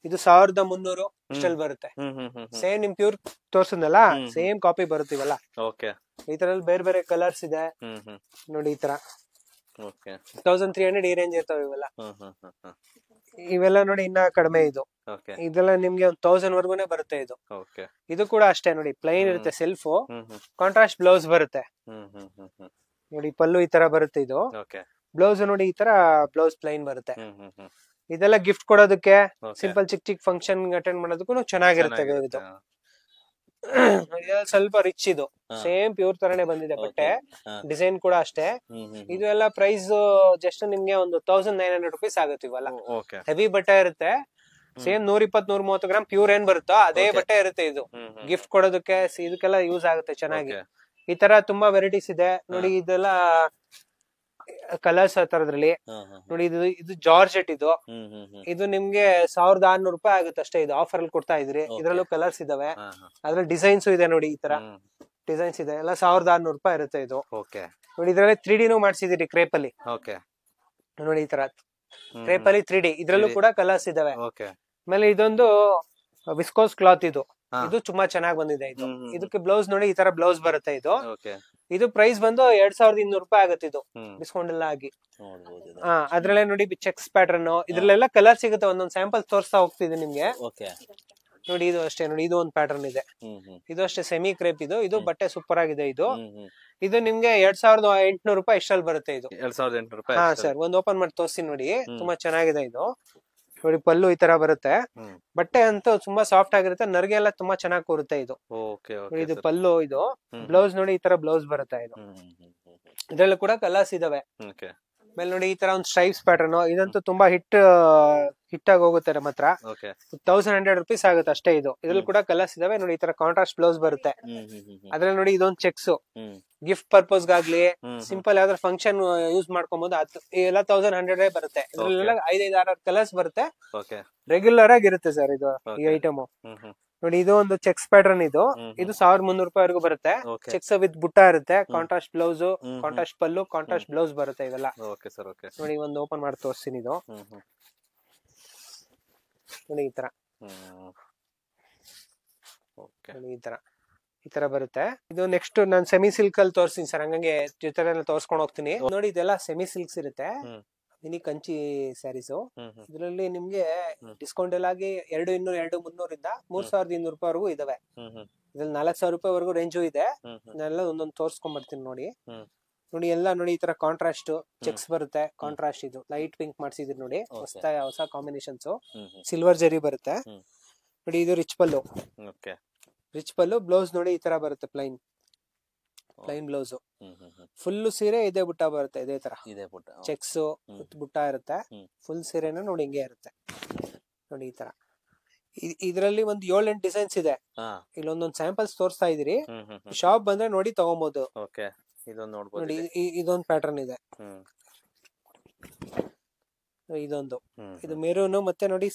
ಇದು 1,300 ಇಷ್ಟಲ್ಲಿ ಬರುತ್ತೆ. ಹ್ಮ್ ಹ್ಮ್ ಹ್ಮ್ ಸೇಮ್ ನಿಮ್ ಪ್ಯೂರ್ ತೋರ್ಸದ್ನಲ್ಲ ಹ್ಮ್. ಸೇಮ್ ಕಾಪಿ ಬರುತ್ತೆ ಇವೆಲ್ಲ. ಓಕೆ ಈ ತರ ಬೇರೆ ಬೇರೆ ಕಲರ್ಸ್ ಇದೆ ಹ್ಮ್ ಹ್ಮ್ ನೋಡಿ. ಈ ತರ ಓಕೆ 1,300 ಈ ರೇಂಜ್ ಇರ್ತಾವೆ ಇವೆಲ್ಲ. ಹ್ಮ್ ಹ್ಮ್ ಹ್ಮ್ ಹ್ಮ್ ಇವೆಲ್ಲ ನೋಡಿ ಇನ್ನ ಕಡಿಮೆ. ಇದು ಓಕೆ ಇದೆಲ್ಲ ನಿಮ್ಗೆ 1,000 ವರ್ಗುನೇ ಬರುತ್ತೆ. ಇದು ಓಕೆ ಇದು ಕೂಡ ಅಷ್ಟೇ ನೋಡಿ. ಪ್ಲೈನ್ ಇರುತ್ತೆ ಸೆಲ್ಫ್. ಹ್ಮ್ ಹ್ಮ್ ಕಾಂಟ್ರಾಸ್ಟ್ ಬ್ಲೌಸ್ ಬರುತ್ತೆ ಹ್ಮ್ ಹ್ಮ್ ಹ್ಮ್ ಹ್ಮ್ ನೋಡಿ. ಪಲ್ಲು ಈ ತರ ಬರುತ್ತೆ. ಇದು ಓಕೆ ಬ್ಲೌಸ್ ನೋಡಿ ಈ ತರ ಬ್ಲೌಸ್ ಪ್ಲೈನ್ ಬರುತ್ತೆ. ಹ್ಮ್ ಹ್ಮ್ ಹ್ಮ್ ಇದೆಲ್ಲ ಗಿಫ್ಟ್ ಕೊಡೋದಕ್ಕೆ, ಓಕೆ ಸಿಂಪಲ್ ಚಿಕ್ಕ ಚಿಕ್ಕ ಫಂಕ್ಷನ್ ಅಟೆಂಡ್ ಮಾಡೋದಕ್ಕೂ ಚೆನ್ನಾಗಿರುತ್ತೆ. ಇದು ಚೆನ್ನಾಗಿರುತ್ತೆ. ಇದೆಲ್ಲ ಸ್ವಲ್ಪ ರಿಚ್. ಇದು ಹಾ. ಸೇಮ್ ಪ್ಯೂರ್ ತರನೇ ಬಂದಿದೆ ಬಟ್ಟೆ. ಹಾ. ಡಿಸೈನ್ ಕೂಡ ಅಷ್ಟೇ. ಹ್ಮ್ ಹ್ಮ್ ಇದು ಎಲ್ಲ ಪ್ರೈಸ್ ಜಸ್ಟ್ ನಿಮ್ಗೆ ಒಂದು 1,900 ರೂಪೀಸ್ ಆಗುತ್ತೆ ಇವೆಲ್ಲ. ಓಕೆ ಹೆವಿ ಬಟ್ಟೆ ಇರುತ್ತೆ. ಸೇಮ್ 120-130 ಗ್ರಾಮ್ ಪ್ಯೂರ್ ಏನ್ ಬರುತ್ತೋ ಅದೇ Okay. ಬಟ್ಟೆ ಇರುತ್ತೆ. ಇದು ಹ್ಮ್ ಹ್ಮ್ ಗಿಫ್ಟ್ ಕೊಡೋದಕ್ಕೆ ಇದಕ್ಕೆಲ್ಲ ಯೂಸ್ ಆಗುತ್ತೆ ಚೆನ್ನಾಗಿ. ಓಕೆ ಈ ತರ ತುಂಬಾ ವೆರೈಟೀಸ್ ಇದೆ ನೋಡಿ. ಇದೆಲ್ಲ ಕಲರ್ಸ್ ಆ ತರದ್ರಲ್ಲಿ ನೋಡಿ. ಇದು ಜಾರ್ಜೆಟ್ ಇದು. ಇದು ನಿಮ್ಗೆ 1600 ರೂಪಾಯಿ ಆಗುತ್ತೆ ಅಷ್ಟೇ. ಇದು ಆಫರ್ ಅಲ್ಲಿ ಕೊಡ್ತಾ ಇದ್ರಿ. ಇದ್ರಲ್ಲೂ ಕಲರ್ಸ್ ಇದಾವೆ, ಅದ್ರಲ್ಲಿ ಡಿಸೈನ್ಸ್ ಇದೆ ನೋಡಿ. ಈ ತರ ಡಿಸೈನ್ಸ್ ಇದೆ ಎಲ್ಲ 1600 ರೂಪಾಯಿ ಇರುತ್ತೆ ಇದು. ನೋಡಿ ಇದ್ರಲ್ಲಿ 3D ಮಾಡ್ಸಿದಿರಿ ಕ್ರೇಪ್ ಅಲ್ಲಿ ನೋಡಿ. ಈ ತರ ಕ್ರೇಪ್ ಅಲ್ಲಿ 3D, ಇದ್ರಲ್ಲೂ ಕೂಡ ಕಲರ್ಸ್ ಇದಾವೆ. ಆಮೇಲೆ ಇದೊಂದು ವಿಸ್ಕೋಸ್ ಕ್ಲಾತ್ ಇದು. ಇದು ತುಂಬಾ ಚೆನ್ನಾಗಿ ಬಂದಿದೆ ಇದು. ಇದಕ್ಕೆ ಬ್ಲೌಸ್ ನೋಡಿ, ಈ ತರ ಬ್ಲೌಸ್ ಬರುತ್ತೆ ಇದು. ಇದು ಪ್ರೈಸ್ ಬಂದು 2200 ರೂಪಾಯಿ ಆಗುತ್ತೆ ಇದು, ಡಿಸ್ಕೌಂಟ್ ಎಲ್ಲ ಆಗಿ. ಅದ್ರಲ್ಲೇ ನೋಡಿ ಚೆಕ್ಸ್ ಪ್ಯಾಟರ್ನ್, ಇದ್ರಲ್ಲೆಲ್ಲ ಕಲರ್ ಸಿಗುತ್ತೆ. ಒಂದೊಂದ್ ಸ್ಯಾಂಪಲ್ ತೋರಿಸ್ತಾ ಹೋಗ್ತಿದೆ ನಿಮ್ಗೆ ನೋಡಿ. ಇದು ಅಷ್ಟೇ ನೋಡಿ, ಇದು ಒಂದು ಪ್ಯಾಟರ್ನ್ ಇದೆ. ಇದು ಅಷ್ಟೇ ಸೆಮಿ ಕ್ರೇಪ್ ಇದು. ಇದು ಬಟ್ಟೆ ಸೂಪರ್ ಆಗಿದೆ ಇದು. ಇದು ನಿಮ್ಗೆ 2800 ರೂಪಾಯಿ ಇಷ್ಟಲ್ಲಿ ಬರುತ್ತೆ ಇದು. 2800 ರೂಪಾಯಿ. ಹಾ ಸರ್, ಒಂದ್ ಓಪನ್ ಮಾಡಿ ತೋರಿಸ್ತೀನಿ ನೋಡಿ. ತುಂಬಾ ಚೆನ್ನಾಗಿದೆ ಇದು ನೋಡಿ. ಪಲ್ಲು ಈ ತರ ಬರುತ್ತೆ. ಬಟ್ಟೆ ಅಂತೂ ತುಂಬಾ ಸಾಫ್ಟ್ ಆಗಿರುತ್ತೆ. ನರ್ಗೆ ಎಲ್ಲ ತುಂಬಾ ಚೆನ್ನಾಗಿ ಕೂರುತ್ತೆ ಇದು. ಇದು ಪಲ್ಲು. ಇದು ಬ್ಲೌಸ್ ನೋಡಿ, ಈ ತರ ಬ್ಲೌಸ್ ಬರುತ್ತೆ ಇದು. ಇದ್ರಲ್ಲೂ ಕೂಡ ಕಲರ್ಸ್ ಇದಾವೆ. ಆಮೇಲೆ ನೋಡಿ ಈ ತರ ಒಂದು ಸ್ಟ್ರೈಪ್ಸ್ ಪ್ಯಾಟರ್ನ್. ಇದಂತೂ ತುಂಬಾ ಹಿಟ್ ಆಗಿ ಹೋಗುತ್ತೆ ನಮ್ಮ ಹತ್ರ. 1100 ರುಪೀಸ್ ಆಗುತ್ತೆ ಅಷ್ಟೇ ಇದು. ಇದ್ರಲ್ಲಿ ಕೂಡ ಕಲರ್ಸ್ ಇದಾವೆ ನೋಡಿ. ಈ ತರ ಕಾಂಟ್ರಾಸ್ಟ್ ಬ್ಲೌಸ್ ಬರುತ್ತೆ. ಅದ್ರಲ್ಲಿ ನೋಡಿ ಇದೊಂದು ಚೆಕ್ಸ್ ಗಿಫ್ಟ್ ಪರ್ಪಸ್ ಗಾಗ್ಲಿ ಸಿಂಪಲ್ ಯಾವ್ದಾರ ಫಂಕ್ಷನ್ ಯೂಸ್ ಮಾಡ್ಕೊಬಹುದು. ಎಲ್ಲ 1100 ಬರುತ್ತೆ. ಇದ್ರಲ್ಲೆಲ್ಲ 5-6 ಕಲರ್ಸ್ ಬರುತ್ತೆ. ರೆಗ್ಯುಲರ್ ಆಗಿರುತ್ತೆ ಸರ್ ಇದು ಈ ಐಟಮ್ ನೋಡಿ. ಇದು ಒಂದು ಚೆಕ್ಸ್ ಪ್ಯಾಟರ್ನ್ ಇದು. ಇದು 1300 ರೂಪಾಯಿವರೆಗೂ ಬರುತ್ತೆ. ಚೆಕ್ಸ್ ವಿತ್ ಬುಟ್ಟ ಇರುತ್ತೆ. ಕಾಂಟ್ರಾಸ್ಟ್ ಬ್ಲೌಸ್, ಕಾಂಟ್ರಾಸ್ಟ್ ಪಲ್ಲು, ಕಾಂಟ್ರಾಸ್ಟ್ ಬ್ಲೌಸ್ ಬರುತ್ತೆ ಇವೆಲ್ಲ ನೋಡಿ. ಒಂದು ಓಪನ್ ಮಾಡಿ ತೋರಿಸ್ತೀನಿ ಇದು ನೋಡಿ. ಈ ತರ ಈ ತರ ಬರುತ್ತೆ ಇದು. ನೆಕ್ಸ್ಟ್ ನಾನು ಸೆಮಿ ಸಿಲ್ಕ್ ಅಲ್ಲಿ ತೋರಿಸ್ತೀನಿ ಸರ್. ಹಂಗಂಗೆ ಜೊತೆ ತೋರ್ಸ್ಕೊಂಡು ಹೋಗ್ತೀನಿ ನೋಡಿ. ಇದೆಲ್ಲ ಸೆಮಿ ಸಿಲ್ಕ್ಸ್ ಇರುತ್ತೆ. ಮಿನಿ ಕಂಚಿ ಸ್ಯಾರೀಸ್. ಇದ್ರಲ್ಲಿ ನಿಮ್ಗೆ ಡಿಸ್ಕೌಂಟ್ ಎಲ್ಲ ಆಗಿ 2200, 2300 ಇಂದ 3200 ರೂಪಾಯಿವರೆಗೂ ಇದಾವೆ. ಇದ್ರಲ್ಲಿ 4000 ರೂಪಾಯಿವರೆಗೂ ರೇಂಜು ಇದೆ. ನಾನೆಲ್ಲ ಒಂದೊಂದು ತೋರ್ಸ್ಕೊಂಡ್ ಬರ್ತೀನಿ ನೋಡಿ. ನೋಡಿ ಎಲ್ಲ ನೋಡಿ, ಈ ತರ ಕಾಂಟ್ರಾಸ್ಟ್ ಚೆಕ್ಸ್ ಬರುತ್ತೆ. ಕಾಂಟ್ರಾಸ್ಟ್ ಇದು ಲೈಟ್ ಪಿಂಕ್ ಮಾಡ್ಸಿದ್ರಿ ನೋಡಿ. ಹೊಸ ಕಾಂಬಿನೇಷನ್ಸ್. ಸಿಲ್ವರ್ ಜರಿ ಬರುತ್ತೆ ನೋಡಿ. ಇದು ರಿಚ್ ಪಲ್ಲು. ರಿಚ್ ಪಲ್ಲು. ಬ್ಲೌಸ್ ನೋಡಿ ಈ ತರ ಬರುತ್ತೆ. Plain blouse. ಫುಲ್ ಸೀರೆ ಇದೇ ಬುಟ್ಟ ಬರುತ್ತೆ. ಇದೇ ತರ ಚೆಕ್ಸ್ ಬುಟ್ಟ ಇರುತ್ತೆ. ಫುಲ್ ಸೀರೆನ ನೋಡಿ ಹಿಂಗೆ ಇರುತ್ತೆ ನೋಡಿ. ಈ ತರ ಇದ್ರಲ್ಲಿ ಒಂದು 7-8 ಡಿಸೈನ್ಸ್ ಇದೆ. ಇಲ್ಲೊಂದೊಂದು ಸ್ಯಾಂಪಲ್ಸ್ ತೋರಿಸ್ತಾ ಇದೀರಿ. ಶಾಪ್ ಬಂದ್ರೆ ನೋಡಿ ತಗೊಬಹುದು ನೋಡಿ. ಇದೊಂದು ಪ್ಯಾಟರ್ನ್ ಇದೆ. ಇದೊಂದು ಇದು ಮೆರೂನ್ ಮತ್ತೆ ನೋಡಿ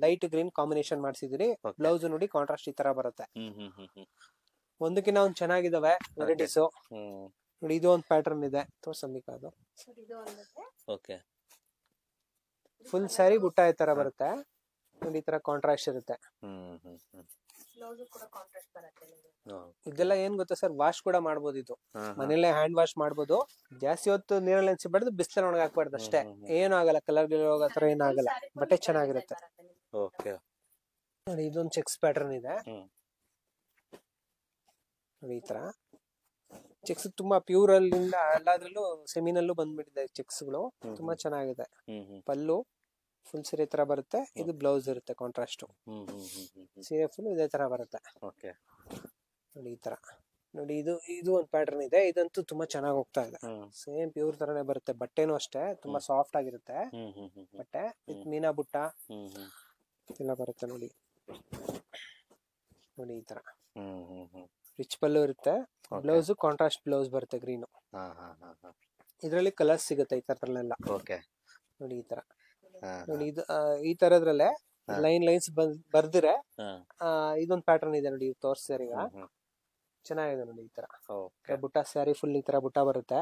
ಲೈಟ್ ಗ್ರೀನ್ ಕಾಂಬಿನೇಷನ್ ಮಾಡ್ಸಿದಿರಿ. ಬ್ಲೌಸ್ ನೋಡಿ ಕಾಂಟ್ರಾಸ್ಟ್ ಈ ತರ ಬರುತ್ತೆ. ಒಂದಕ್ಕಿಂತ ಒಂದ್ ಚೆನ್ನಾಗಿದಾವೆ ವೆರೈಟೀಸ್ ನೋಡಿ. ಇದು ಒಂದು ಪ್ಯಾಟರ್ನ್ ಇದೆ. ತೋರ್ಸಂಬಿಕಾ ಅದು ಫುಲ್ ಸ್ಯಾರಿ ಬುಟ್ಟ ಈ ತರ ಬರುತ್ತೆ ನೋಡಿ. ಈ ತರ ಕಾಂಟ್ರಾಸ್ಟ್ ಇರುತ್ತೆ. ಇದೆಲ್ಲ ಏನ್ ಗೊತ್ತಾ ಸರ್, ವಾಶ್ ಕೂಡ ಮಾಡ್ಬೋದು. ಇದು ಮನೇಲೆ ಹ್ಯಾಂಡ್ ವಾಶ್ ಮಾಡ್ಬೋದು. ಜಾಸ್ತಿ ಹೊತ್ತು ನೀರಲ್ಲಿ ನೆನ್ಸಿಬಾರ್ದು, ಬಿಸಿಲಲ್ಲಿ ಒಣಗಿ ಹಾಕ್ಬಾರ್ದು ಅಷ್ಟೇ. ಏನು ಆಗಲ್ಲ, ಕಲರ್ ಹೋಗತ್ರ ಏನಾಗಲ್ಲ. ಬಟ್ಟೆ ಚೆನ್ನಾಗಿರುತ್ತೆ ನೋಡಿ. ಇದೊಂದು ಚೆಕ್ಸ್ ಪ್ಯಾಟರ್ನ್ ಇದೆ ನೋಡಿ. ಈ ತರ ಚೆಕ್ಸ್ ತುಂಬಾ ಪ್ಯೂರ್ ಅಲ್ಲಿಂದ ಎಲ್ಲಾದ್ರಲ್ಲೂ ಸೆಮಿನಲ್ಲೂ ಬಂದ್ಬಿಟ್ಟಿದೆ ಚೆಕ್ಸ್ ಗಳು. ತುಂಬಾ ಚೆನ್ನಾಗಿದೆ. ಪಲ್ಲು ಫುಲ್ ಸೀರೆ ತರ ಬರುತ್ತೆ. ಇದು ಬ್ಲೌಸ್ ಇರುತ್ತೆ ಕಾಂಟ್ರಾಸ್ಟ್. ಸೀರೆ ಫುಲ್ ಇದೇ ತರ ಬರುತ್ತೆ ನೋಡಿ. ಈ ತರ ನೋಡಿ. ಇದು ಒಂದು ಪ್ಯಾಟರ್ನ್ ಇದೆ. ಇದಂತೂ ತುಂಬಾ ಚೆನ್ನಾಗಿ ಹೋಗ್ತಾ ಇದೆ. ಸೇಮ್ ಪ್ಯೂರ್ ತರನೇ ಬರುತ್ತೆ. ಬಟ್ಟೆನೂ ಅಷ್ಟೇ ತುಂಬಾ ಸಾಫ್ಟ್ ಆಗಿರುತ್ತೆ ಬಟ್ಟೆ. ವಿತ್ ಮೀನಾ ಬುಟ್ಟ ಎಲ್ಲ ಬರುತ್ತೆ ನೋಡಿ. ನೋಡಿ ಈ ತರ ರಿಚ್ ಪಲ್ಲು ಇರುತ್ತೆ. ಬ್ಲೌಸ್ ಕಾಂಟ್ರಾಸ್ಟ್ ಬ್ಲೌಸ್ ಬರುತ್ತೆ ಗ್ರೀನ್. ಇದ್ರಲ್ಲಿ ಕಲರ್ಸ್ ಸಿಗುತ್ತೆ ಈ ತರದಲ್ಲೆಲ್ಲ ನೋಡಿ. ಈ ತರ ನೋಡಿ. ಇದು ಈ ತರದ್ರಲ್ಲೇ ಲೈನ್ಸ್ ಬರ್ದಿರೆ ಇದೊಂದು ಪ್ಯಾಟರ್ನ್ ಇದೆ ನೋಡಿ. ತೋರಿಸ್ತಾರೆ ಈಗ. ಚೆನ್ನಾಗಿದೆ ನೋಡಿ. ಈ ತರ ಬುಟ್ಟ ಸ್ಯಾರಿ ಫುಲ್ ಈ ತರ ಬುಟ್ಟ ಬರುತ್ತೆ.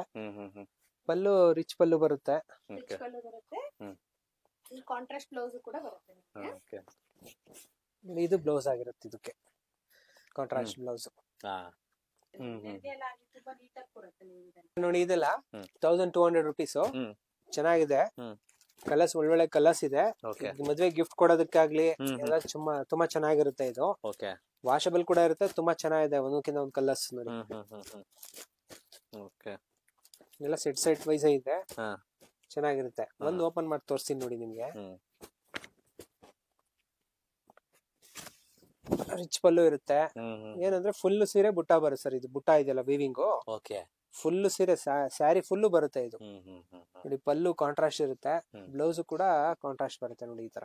ಪಲ್ಲು ರಿಚ್ ಪಲ್ಲು ಬರುತ್ತೆ. ಕಾಂಟ್ರಾಸ್ಟ್ ಬ್ಲೌಸ್ ಕೂಡ ಬರುತ್ತೆ. ಇದು ಬ್ಲೌಸ್ ಆಗಿರುತ್ತೆ. ಇದಕ್ಕೆ ಕಾಂಟ್ರಾಸ್ಟ್ ಬ್ಲೌಸ್ ನೋಡಿ. ಇದೆಲ್ಲ 1200 ರುಪೀಸ್. ಚೆನ್ನಾಗಿದೆ. ಕಲರ್ಸ್ ಒಳ್ಳೊಳ್ಳೆ ಕಲರ್ಸ್ ಇದೆ. ಮದ್ವೆ ಗಿಫ್ಟ್ ಕೊಡೋದಕ್ಕಾಗ್ಲಿ ಎಲ್ಲ ತುಂಬಾ ಚೆನ್ನಾಗಿರುತ್ತೆ. ಇದು ವಾಷಬಲ್ ಕೂಡ ಇರುತ್ತೆ. ತುಂಬಾ ಚೆನ್ನಾಗಿದೆ. ಒಂದಕ್ಕಿಂತ ಒಂದು ಕಲರ್ಸ್ ನೋಡಿ. ಎಲ್ಲ ಸೆಟ್ ವೈಸ್ ಇದೆ. ಚೆನ್ನಾಗಿರುತ್ತೆ. ಒಂದು ಓಪನ್ ಮಾಡಿ ತೋರಿಸ್ತೀನಿ ನೋಡಿ ನಿಮ್ಗೆ. ರಿಚ್ ಪಲ್ಲು ಇರುತ್ತೆ. ಏನಂದ್ರೆ ಫುಲ್ ಸೀರೆ ಬುಟ್ಟ ಬರುತ್ತೆ ಸರ್. ಇದು ಬುಟ್ಟ ಇದೆಯಲ್ಲ ವೀವಿಂಗು. ಫುಲ್ ಸೀರೆ ಸ್ಯಾರಿ ಫುಲ್ ಬರುತ್ತೆ ಇದು ನೋಡಿ. ಪಲ್ಲು ಕಾಂಟ್ರಾಸ್ಟ್ ಇರುತ್ತೆ. ಬ್ಲೌಸ್ ಕೂಡ ಕಾಂಟ್ರಾಸ್ಟ್ ಬರುತ್ತೆ ನೋಡಿ. ಈ ತರ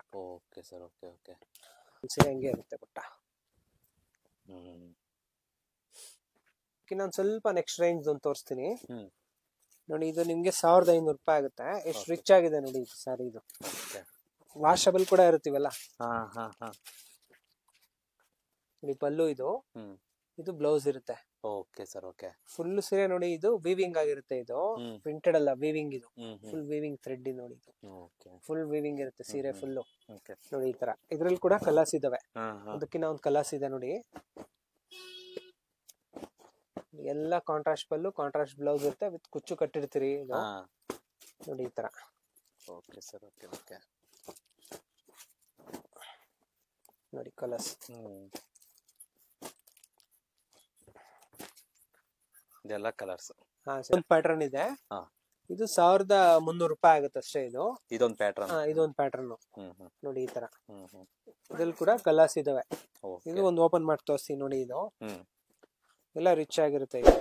ಸೀರೆ ಹಂಗೆ ಇರುತ್ತೆ ಬುಟ್ಟ. ಇನ್ನೊಂದ್ ಸ್ವಲ್ಪ ನೆಕ್ಸ್ಟ್ ರೇಂಜ್ ಒಂದು ತೋರಿಸ್ತೀನಿ ನೋಡಿ ಇದು ನಿಮ್ಗೆ 1500 ರೂಪಾಯಿ ಆಗುತ್ತೆ. ಎಷ್ಟು ರಿಚ್ ಆಗಿದೆ ನೋಡಿ ಸಾರಿ. ಇದು ವಾಷಬಲ್ ಕೂಡ ಇರುತ್ತೀವಲ್ಲ. ನೋಡಿ ಪಲ್ಲು ಇದು, ಇದು ಬ್ಲೌಸ್ ಇರುತ್ತೆ. Okay sir, okay. ಫುಲ್ ಸೀರೆ ನೋಡಿ ಇದು ವೀವಿಂಗ್ ಆಗಿರುತ್ತೆ. ಇದು ಪ್ರಿಂಟೆಡ್ ಅಲ್ಲ, ವೀವಿಂಗ್. ಇದು ಫುಲ್ ವೀವಿಂಗ್ ಥ್ರೆಡ್ ನೋಡಿ. ಇದು ಫುಲ್ ವೀವಿಂಗ್ ಇರುತ್ತೆ ಸೀರೆ ಫುಲ್ ನೋಡಿ ಈ ತರ. ಇದ್ರಲ್ಲಿ ಕೂಡ ಕಲರ್ಸ್ ಇದಾವೆ. ಅದಕ್ಕಿಂತ ಒಂದು ಕಲರ್ಸ್ ಇದೆ ನೋಡಿ. ಎಲ್ಲ ಕಾಂಟ್ರಾಸ್ಟ್ ಪಲ್ಲು, ಕಾಂಟ್ರಾಸ್ಟ್ ಬ್ಲೌಸ್ ಇರುತ್ತೆ, ವಿತ್ ಕುಚ್ಚು ಕಟ್ಟಿರ್ತೀರಿ ನೋಡಿ ಈ ತರ. Okay sir, okay, okay. ನೋಡಿ ಕಲರ್ಸ್. ಇದೆಲ್ಲ ಕಲರ್ಸ್. ಒಂದು ಪ್ಯಾಟರ್ನ್ ಇದೆ. ಇದು 1300 ರೂಪಾಯಿ ಆಗುತ್ತೆ ಅಷ್ಟೇ. ಇದು ಇದೊಂದು ಪ್ಯಾಟರ್ನ್. ಇದೊಂದು ಪ್ಯಾಟರ್ನ್ ನೋಡಿ ಈ ತರ. ಇದ್ರಲ್ಲಿ ಕೂಡ ಕಲರ್ಸ್ ಇದಾವೆ. ಇದು ಒಂದು ಓಪನ್ ಮಾಡಿ ತೋರಿಸ್ತೀನಿ ನೋಡಿ. ಇದು ಎಲ್ಲ ರಿಚ್ ಆಗಿರುತ್ತೆ ಇದು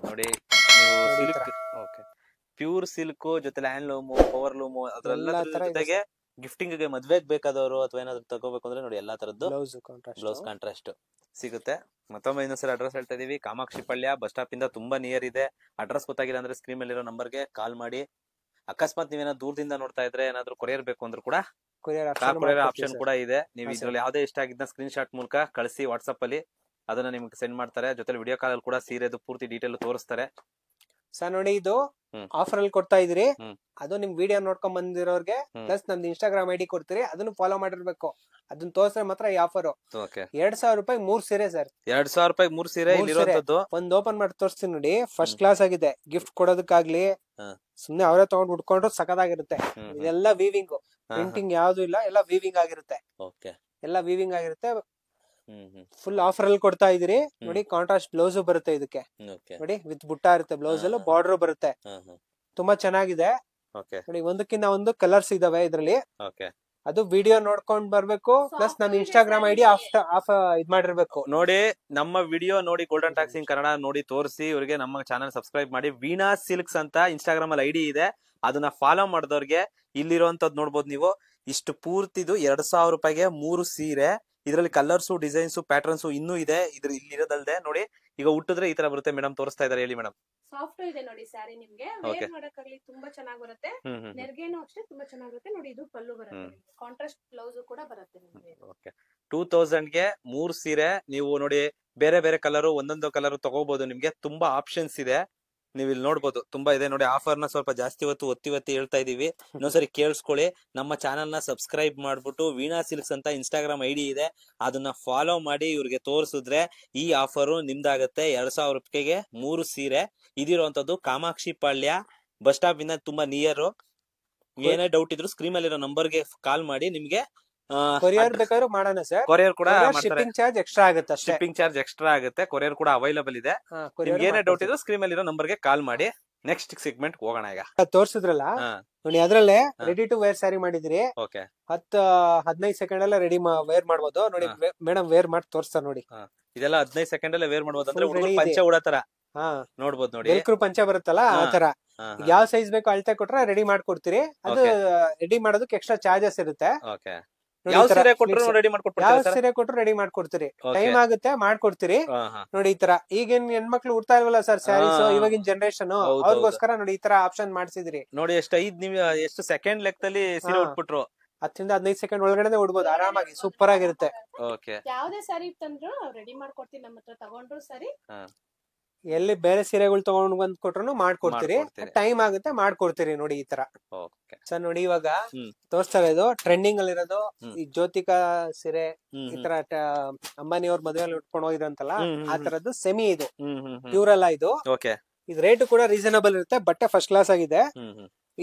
ನೋಡಿ. ನೀವು ಸಿಲ್ಕ್, ಓಕೆ, ಪ್ಯೂರ್ ಸಿಲ್ಕ್ ಜೊತೆ ಹ್ಯಾಂಡ್ಲೂಮ್, ಪವರ್ಲೂಮ್ ಅದರೆಲ್ಲ ಜೊತೆಗೆ ಗಿಫ್ಟಿಂಗ್ ಗೆ, ಮದ್ವೆಗೆ ಬೇಕಾದವರು ಅಥವಾ ಏನಾದ್ರು ತಗೋಬೇಕು ಅಂದ್ರೆ ನೋಡಿ ಎಲ್ಲಾ ತರದ್ದು ಬ್ಲೌಸ್ ಕಾಂಟ್ರಾಸ್ಟ್ ಸಿಗುತ್ತೆ. ಮತ್ತೊಮ್ಮೆ ಇನ್ನೊಂದ್ಸರಿ ಅಡ್ರೆಸ್ ಹೇಳ್ತಾ ಇದೀವಿ. ಕಾಮಾಕ್ಷಿ ಪಾಳ್ಯ ಬಸ್ ಸ್ಟಾಪ್ ಇಂದ ತುಂಬಾ ನಿಯರ್ ಇದೆ. ಅಡ್ರೆಸ್ ಗೊತ್ತಾಗಿಲ್ಲ ಅಂದ್ರೆ ಸ್ಕ್ರೀನ್ ಮೇಲೆ ಇರೋ ನಂಬರ್ಗೆ ಕಾಲ್ ಮಾಡಿ. ಅಕಸ್ಮಾತ್ ನೀವೇನಾದ್ರು ದೂರದಿಂದ ನೋಡ್ತಾ ಇದ್ರೆ ಏನಾದ್ರು ಕೊರಿಯರ್ ಬೇಕು ಅಂದ್ರೂ ಕೂಡ ಕೊರಿಯರ್ ಆಪ್ಷನ್ ಕೂಡ ಇದೆ. ನೀವು ಇದ್ರಲ್ಲಿ ಯಾವ್ದೇ ಇಷ್ಟ ಆಗಿದ್ದ ಸ್ಕ್ರೀನ್ ಶಾಟ್ ಮೂಲಕ ಕಳಿಸಿ ವಾಟ್ಸ್ಆಪ್ ಅಲ್ಲಿ, ಅದನ್ನ ನಿಮ್ಗೆ ಸೆಂಡ್ ಮಾಡ್ತಾರೆ. ಜೊತೆ ವಿಡಿಯೋ ಕಾಲ್ ಅಲ್ಲಿ ಕೂಡ ಸೀರೆದು ಪೂರ್ತಿ ಡೀಟೇಲ್ ತೋರಿಸ್ತಾರೆ. ಸರ್ ನೋಡಿ ಇದು ಆಫರ್ ಅಲ್ಲಿ ಕೊಡ್ತಾ ಇದೀರಿ. ಅದು ನಿಮ್ ವಿಡಿಯೋ ನೋಡ್ಕೊಂಡ್ ಬಂದಿರೋರ್ಗೆ ಪ್ಲಸ್ ನಮ್ದು ಇನ್ಸ್ಟಾಗ್ರಾಮ್ ಐಡಿ ಕೊಡ್ತೀರಿ, ಅದನ್ನು ಫಾಲೋ ಮಾಡಿರ್ಬೇಕು. ಅದನ್ನ ತೋರ್ಸ್ರೆ ಮಾತ್ರ ಈ ಆಫರ್. 2000 ರೂಪಾಯಿ 3 ಸೀರೆ ಸರ್. 2000 ರೂಪಾಯಿ 3 ಸೀರೆ ಇಲ್ಲಿರುವಂತದ್ದು. ಒಂದ್ ಓಪನ್ ಮಾಡಿ ತೋರಿಸ್ತೀನಿ ನೋಡಿ. ಫಸ್ಟ್ ಕ್ಲಾಸ್ ಆಗಿದೆ. ಗಿಫ್ಟ್ ಕೊಡೋದಕ್ಕಾಗ್ಲಿ, ಸುಮ್ನೆ ಅವರೇ ತಗೊಂಡ್ ಉಟ್ಕೊಂಡ್ರು ಸಖತ್ತಾಗಿರುತ್ತೆ. ಇದೆಲ್ಲ ವೀವಿಂಗ್, ಪ್ರಿಂಟಿಂಗ್ ಯಾವ್ದು ಇಲ್ಲ, ಎಲ್ಲ ವೀವಿಂಗ್ ಆಗಿರುತ್ತೆ. ಎಲ್ಲ ವೀವಿಂಗ್ ಆಗಿರುತ್ತೆ. ಫುಲ್ ಆಫರ್ ಅಲ್ಲಿ ಕೊಡ್ತಾ ಇದೀರಿ ನೋಡಿ. ಕಾಂಟ್ರಾಸ್ಟ್ ಬ್ಲೌಸ್ ಬರುತ್ತೆ ಇದಕ್ಕೆ ನೋಡಿ, ವಿತ್ ಬುಟ್ಟ ಇರುತ್ತೆ ಬ್ಲೌಸ್ ಅಲ್ಲೂ, ಬಾರ್ಡರ್ ಬರುತ್ತೆ. ತುಂಬಾ ಚೆನ್ನಾಗಿದೆ ನೋಡಿ. ಒಂದಕ್ಕಿಂತ ಒಂದು ಕಲರ್ಸ್ ಇದಾವೆ ಇದ್ರಲ್ಲಿ. ಅದು ವಿಡಿಯೋ ನೋಡ್ಕೊಂಡ್ ಬರ್ಬೇಕು, ಪ್ಲಸ್ ನನ್ನ ಇನ್ಸ್ಟಾಗ್ರಾಮ್ ಐಡಿ ಆಫ್ ಇದ್ ಮಾಡಿರ್ಬೇಕು ನೋಡಿ. ನಮ್ಮ ವಿಡಿಯೋ ನೋಡಿ ಗೋಲ್ಡನ್ ಟಾಕ್ಸಿಂಗ್ ಕನ್ನಡ ನೋಡಿ ತೋರಿಸಿ ಇವರಿಗೆ ನಮ್ಮ ಚಾನಲ್ ಸಬ್ಸ್ಕ್ರೈಬ್ ಮಾಡಿ. ವೀಣಾ ಸಿಲ್ಕ್ಸ್ ಅಂತ ಇನ್ಸ್ಟಾಗ್ರಾಮ್ ಅಲ್ಲಿ ಐಡಿ ಇದೆ, ಅದನ್ನ ಫಾಲೋ ಮಾಡಿದವ್ರಿಗೆ ಇಲ್ಲಿರುವಂತದ್ದು ನೋಡ್ಬೋದು ನೀವು. ಇಷ್ಟು ಪೂರ್ತಿದು 2000 ರೂಪಾಯಿಗೆ 3 ಸೀರೆ. ಇದರಲ್ಲಿ ಕಲರ್ಸು, ಡಿಸೈನ್ಸ್, ಪ್ಯಾಟರ್ನ್ಸ್ ಇನ್ನೂ ಇದೆ. ಇಲ್ಲಿ ಇರೋದಲ್ದೆ ನೋಡಿ. ಈಗ ಉಟ್ಟಿದ್ರೆ ಈ ತರ ಬರುತ್ತೆ. ಮೇಡಮ್ ತೋರಿಸ್ತಾ ಇದಾರೆ, ಹೇಳಿ ಮೇಡಮ್. ಸಾಫ್ಟ್ ಇದೆ ನೋಡಿ ಸ್ಯಾರಿ. ನಿಮ್ಗೆ ವೇರ್ ಮಾಡಕ್ಕಾಗ್ಲಿ ತುಂಬಾ ಚೆನ್ನಾಗಿ ಬರುತ್ತೆ. ನೆರ್ಗೆನೂ ಅಷ್ಟೇ ತುಂಬಾ ಚೆನ್ನಾಗಿರುತ್ತೆ ನೋಡಿ. ಇದು ಪಲ್ಲು ಬರುತ್ತೆ, ಕಾಂಟ್ರಾಸ್ಟ್ ಬ್ಲೌಸ್ ಕೂಡ ಬರುತ್ತೆ ನಿಮ್ಗೆ. ಓಕೆ, 2000 ಗೆ 3 ಸೀರೆ. ನೀವು ನೋಡಿ ಬೇರೆ ಬೇರೆ ಕಲರ್, ಒಂದೊಂದು ಕಲರ್ ತಗೋಬಹುದು. ನಿಮ್ಗೆ ತುಂಬಾ ಆಪ್ಷನ್ಸ್ ಇದೆ. ನೀವ್ ಇಲ್ಲಿ ನೋಡ್ಬೋದು, ತುಂಬಾ ಇದೆ ನೋಡಿ. ಆಫರ್ ನ ಸ್ವಲ್ಪ ಜಾಸ್ತಿ ಒತ್ತಿ ಹೇಳ್ತಾ ಇದೀವಿ. ಇನ್ನೊಂದ್ಸರಿ ಕೇಳಿಸ್ಕೊಳ್ಳಿ. ನಮ್ಮ ಚಾನಲ್ ನ ಸಬ್ಸ್ಕ್ರೈಬ್ ಮಾಡ್ಬಿಟ್ಟು ವೀಣಾ ಸಿಲ್ಕ್ಸ್ ಅಂತ ಇನ್ಸ್ಟಾಗ್ರಾಮ್ ಐಡಿ ಇದೆ, ಅದನ್ನ ಫಾಲೋ ಮಾಡಿ ಇವ್ರಿಗೆ ತೋರಿಸಿದ್ರೆ ಈ ಆಫರ್ ನಿಮ್ದಾಗತ್ತೆ. 2000 ರೂಪಾಯಿಗೆ 3 ಸೀರೆ. ಇದಿರುವಂತದ್ದು ಕಾಮಾಕ್ಷಿ ಪಾಳ್ಯ ಬಸ್ ಸ್ಟಾಪ್ ಇಂದ ತುಂಬಾ ನಿಯರ್. ಏನೇ ಡೌಟ್ ಇದ್ರು ಸ್ಕ್ರೀನ್ ಅಲ್ಲಿ ಇರೋ ನಂಬರ್ಗೆ ಕಾಲ್ ಮಾಡಿ. ನಿಮ್ಗೆ ಕೊರಿಯರ್ ಬೇಕಾದ್ರೂ ಮಾಡೋಣ ಸರ್. ಕೊರಿಯರ್ ಕೂಡ ಶಿಪ್ಪಿಂಗ್ ಚಾರ್ಜ್ ಎಕ್ಸ್ಟ್ರಾ ಆಗುತ್ತೆ. ಶಿಪ್ಪಿಂಗ್ ಚಾರ್ಜ್ ಎಕ್ಸ್ಟ್ರಾ ಆಗುತ್ತೆ. ಕೊರಿಯರ್ ಕೂಡ ಅವೈಲೇಬಲ್ ಇದೆ. ನಿಮ್ಗೆ ಏನೇ ಡೌಟ್ ಇದ್ರು ಸ್ಕ್ರೀನ್ ಅಲ್ಲಿ ಇರೋ ನಂಬರ್ಗೆ ಕಾಲ್ ಮಾಡಿ. ನೆಕ್ಸ್ಟ್ ಸೆಗ್ಮೆಂಟ್ ಹೋಗೋಣ. ಈಗ ತೋರ್ಸಿದ್ರಲ್ಲ ನೋಡಿ, ಅದ್ರಲ್ಲೇ ರೆಡಿ ಟು ವೇರ್ ಸ್ಯಾರಿ ಮಾಡಿದ್ರಿ. 10-15 ಸೆಕೆಂಡ್ ಅಲ್ಲೇ ರೆಡಿ ವೇರ್ ಮಾಡ್ಬೋದು ನೋಡಿ. ಮೇಡಮ್ ವೇರ್ ಮಾಡಿ ತೋರಿಸ್ತಾರೆ ನೋಡಿ. ಇದೆಲ್ಲ 15 ಸೆಕೆಂಡ್ ಅಲ್ಲೇ ವೇರ್ ಮಾಡ್ಬೋದು. ಅಂದ್ರೆ ಪಂಚೆ ಉಡತರ ನೋಡ್ಬೋದು ನೋಡಿ. ಬೆಲ್ಕ್ರೂ ಪಂಚೆ ಬರುತ್ತಲ್ಲ ಆ ತರ. ಯಾವ ಸೈಜ್ ಬೇಕು ಅಳತೆ ಕೊಟ್ರೆ ರೆಡಿ ಮಾಡ್ಕೊಡ್ತೀರಿ. ಅದು ರೆಡಿ ಮಾಡೋದಕ್ಕೆ ಎಕ್ಸ್ಟ್ರಾ ಚಾರ್ಜಸ್ ಇರುತ್ತೆ. ಯಾವ ಸೀರೆ ಕೊಟ್ರು ರೆಡಿ ಮಾಡ್ಕೊಡ್ತೀರಿ. ಟೈಮ್ ಆಗುತ್ತೆ, ಮಾಡ್ಕೊಡ್ತೀರಿ ನೋಡಿ. ಈ ತರ ಈಗಿನ ಹೆಣ್ಮಕ್ಳು ಉಡ್ತಾ ಇಲ್ವಲ್ಲ ಸರ್ ಸ್ಯಾರೀಸ್, ಇವಾಗಿನ ಜನರೇಷನ್, ಅವ್ರಿಗೋಸ್ಕರ ನೋಡಿ ಈ ತರ ಆಪ್ಷನ್ ಮಾಡ್ಸಿದ್ರಿ ನೋಡಿ. ಎಷ್ಟು ಸೆಕೆಂಡ್ ಲೆಕ್ಕದಲ್ಲಿ ಸೀರೆ ಉಟ್ಬಿಟ್ರು. 10-15 ಸೆಕೆಂಡ್ ಒಳಗಡೆ ಉಡ್ಬೋದು ಆರಾಮಾಗಿ. ಸೂಪರ್ ಆಗಿರುತ್ತೆ. ಯಾವ್ದೇ ಸ್ಯಾರಿ ತಂದ್ರು ರೆಡಿ ಮಾಡ್ಕೊಡ್ತೀವಿ. ನಮ್ಮ ಹತ್ರ ತಗೊಂಡ್ರು ಸರಿ. ಎಲ್ಲಿ ಬೇರೆ ಸೀರೆಗಳು ತಗೊಂಡ್ ಬಂದ್ ಕೊಟ್ರು ಮಾಡ್ಕೊಡ್ತೀರಿ. ಟೈಮ್ ಆಗುತ್ತೆ, ಮಾಡ್ಕೊಡ್ತೀರಿ ನೋಡಿ ಈ ತರ. ಸರ್ ನೋಡಿ ಇವಾಗ ತೋರಿಸ್ತಾರೆ, ಇದು ಟ್ರೆಂಡಿಂಗ್ ಅಲ್ಲಿ ಇರೋದು ಈ ಜ್ಯೋತಿಕಾ ಸೀರೆ. ಈ ತರ ಅಂಬಾನಿ ಅವ್ರ ಮದುವೆಯಲ್ಲಿ ಉಟ್ಕೊಂಡು ಹೋಗಿದ್ರಂತಲ್ಲ, ಆ ತರದ್ದು ಸೆಮಿ. ಇದು ಪ್ಯೂರ್ ಅಲ್ಲ. ಇದು ರೇಟ್ ಕೂಡ ರೀಸನಬಲ್ ಇರುತ್ತೆ. ಬಟ್ಟೆ ಫಸ್ಟ್ ಕ್ಲಾಸ್ ಆಗಿದೆ.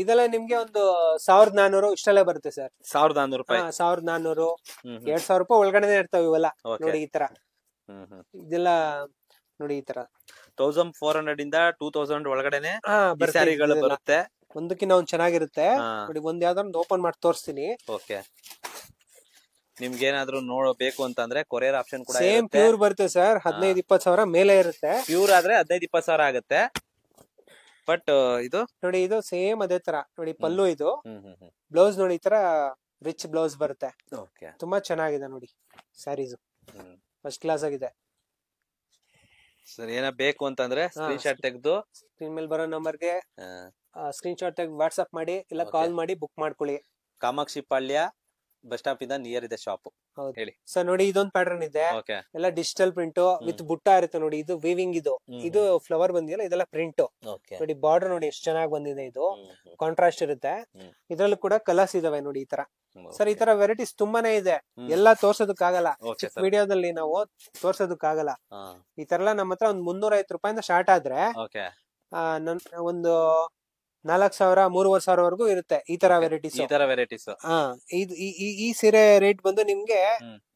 ಇದೆಲ್ಲ ನಿಮ್ಗೆ ಒಂದು 1400 ಇಷ್ಟಲ್ಲೇ ಬರುತ್ತೆ ಸರ್. 1400 ರೂಪಾಯಿ, 1400, 2000 ರೂಪಾಯಿ ಒಳಗಡೆ ಇರ್ತಾವ ಇವೆಲ್ಲ ನೋಡಿ. ಈ ತರ ಇದೆಲ್ಲ ನೋಡಿ ಈ ತರ 1400 ಇಂದ 2000 ಒಳಗಡೆನೆ ಸ್ಯಾರಿಗಳು ಬರುತ್ತೆ. ಒಂದಕ್ಕಿಂತ ಒಂದ್ ಚೆನ್ನಾಗಿರುತ್ತೆ ನೋಡಿ. ಒಂದ್ ಯಾವ್ದಾದ್ರು ಓಪನ್ ಮಾಡಿ ತೋರಿಸ್ತೀನಿ. ನಿಮ್ಗೆ ಏನಾದ್ರು ನೋಡಬೇಕು ಅಂತಂದ್ರೆ ಕೊರಿಯರ್ ಆಪ್ಷನ್ ಕೂಡ ಸೇಮ್ ಪ್ಯೂರ್ ಬರುತ್ತೆ ಸರ್. 15-20 ಸಾವಿರ ಮೇಲೆ ಇರುತ್ತೆ. ಪ್ಯೂರ್ ಆದ್ರೆ 15-20 ಸಾವಿರ ಆಗುತ್ತೆ. ಬಟ್ ಇದು ನೋಡಿ, ಇದು ಸೇಮ್ ಅದೇ ತರ ನೋಡಿ. ಪಲ್ಲು ಇದು, ಬ್ಲೌಸ್ ನೋಡಿ ಈ ತರ ರಿಚ್ ಬ್ಲೌಸ್ ಬರುತ್ತೆ. ತುಂಬಾ ಚೆನ್ನಾಗಿದೆ ನೋಡಿ ಸ್ಯಾರೀಸ್. ಫಸ್ಟ್ ಕ್ಲಾಸ್ ಆಗಿದೆ. ಸರ್ ಏನ ಬೇಕು ಅಂತಂದ್ರೆ ಸ್ಕ್ರೀನ್ ಶಾಟ್ ತೆಗೆದು ಸ್ಕ್ರೀನ್ ಮೇಲೆ ಬರೋ ನಂಬರ್ಗೆ ಸ್ಕ್ರೀನ್ ಶಾಟ್ ತೆಗೆದು ವಾಟ್ಸ್ಆಪ್ ಮಾಡಿ ಇಲ್ಲ ಕಾಲ್ ಮಾಡಿ ಬುಕ್ ಮಾಡ್ಕೊಳ್ಳಿ. ಕಾಮಾಕ್ಷಿ ಪಾಳ್ಯ ಬಸ್ ಸ್ಟಾಪ್ ಇಂದ ನಿಯರ್ ಇದೆ ಶಾಪ್. ಹೌದು ಹೇಳಿ ಸರ್. ನೋಡಿ ಇದೊಂದು ಪ್ಯಾಟರ್ನ್ ಇದೆ, ಓಕೆ ಎಲ್ಲ ಡಿಜಿಟಲ್ ಪ್ರಿಂಟ್ ವಿತ್ ಬುಟ್ಟ ಇರುತ್ತೆ ನೋಡಿ. ಇದು ವೀವಿಂಗ್, ಇದು ಫ್ಲವರ್ ಬಂದಿಲ್ಲ, ಇದೆಲ್ಲ ಪ್ರಿಂಟ್ ಓಕೆ ನೋಡಿ. ಬಾರ್ಡರ್ ನೋಡಿ ಎಷ್ಟು ಚೆನ್ನಾಗಿ ಬಂದಿದೆ, ಇದು ಕಾಂಟ್ರಾಸ್ಟ್ ಇರುತ್ತೆ. ಇದ್ರಲ್ಲೂ ಕೂಡ ಕಲರ್ಸ್ ಇದಾವೆ ನೋಡಿ ಈ ತರ. ಸರ್ ಈ ತರ ವೆರೈಟೀಸ್ ತುಂಬಾನೇ ಇದೆ, ಎಲ್ಲಾ ತೋರ್ಸೋದಕ್ಕಾಗಲ್ಲ, ಚಿಕ್ಕ ವಿಡಿಯೋದಲ್ಲಿ ನಾವು ತೋರ್ಸೋದಕ್ಕಾಗಲ್ಲ. ಈ ತರ ಎಲ್ಲ ನಮ್ಮ ಹತ್ರ ಒಂದ್ 350 ರೂಪಾಯಿಂದ ಸ್ಟಾರ್ಟ್ ಆದ್ರೆ ಒಂದು 4,000 3,500 ಇರುತ್ತೆ ಈ ತರ ವೆರೈಟೀಸ್. ಈ ಸೀರೆ ರೇಟ್ ಬಂದು ನಿಮ್ಗೆ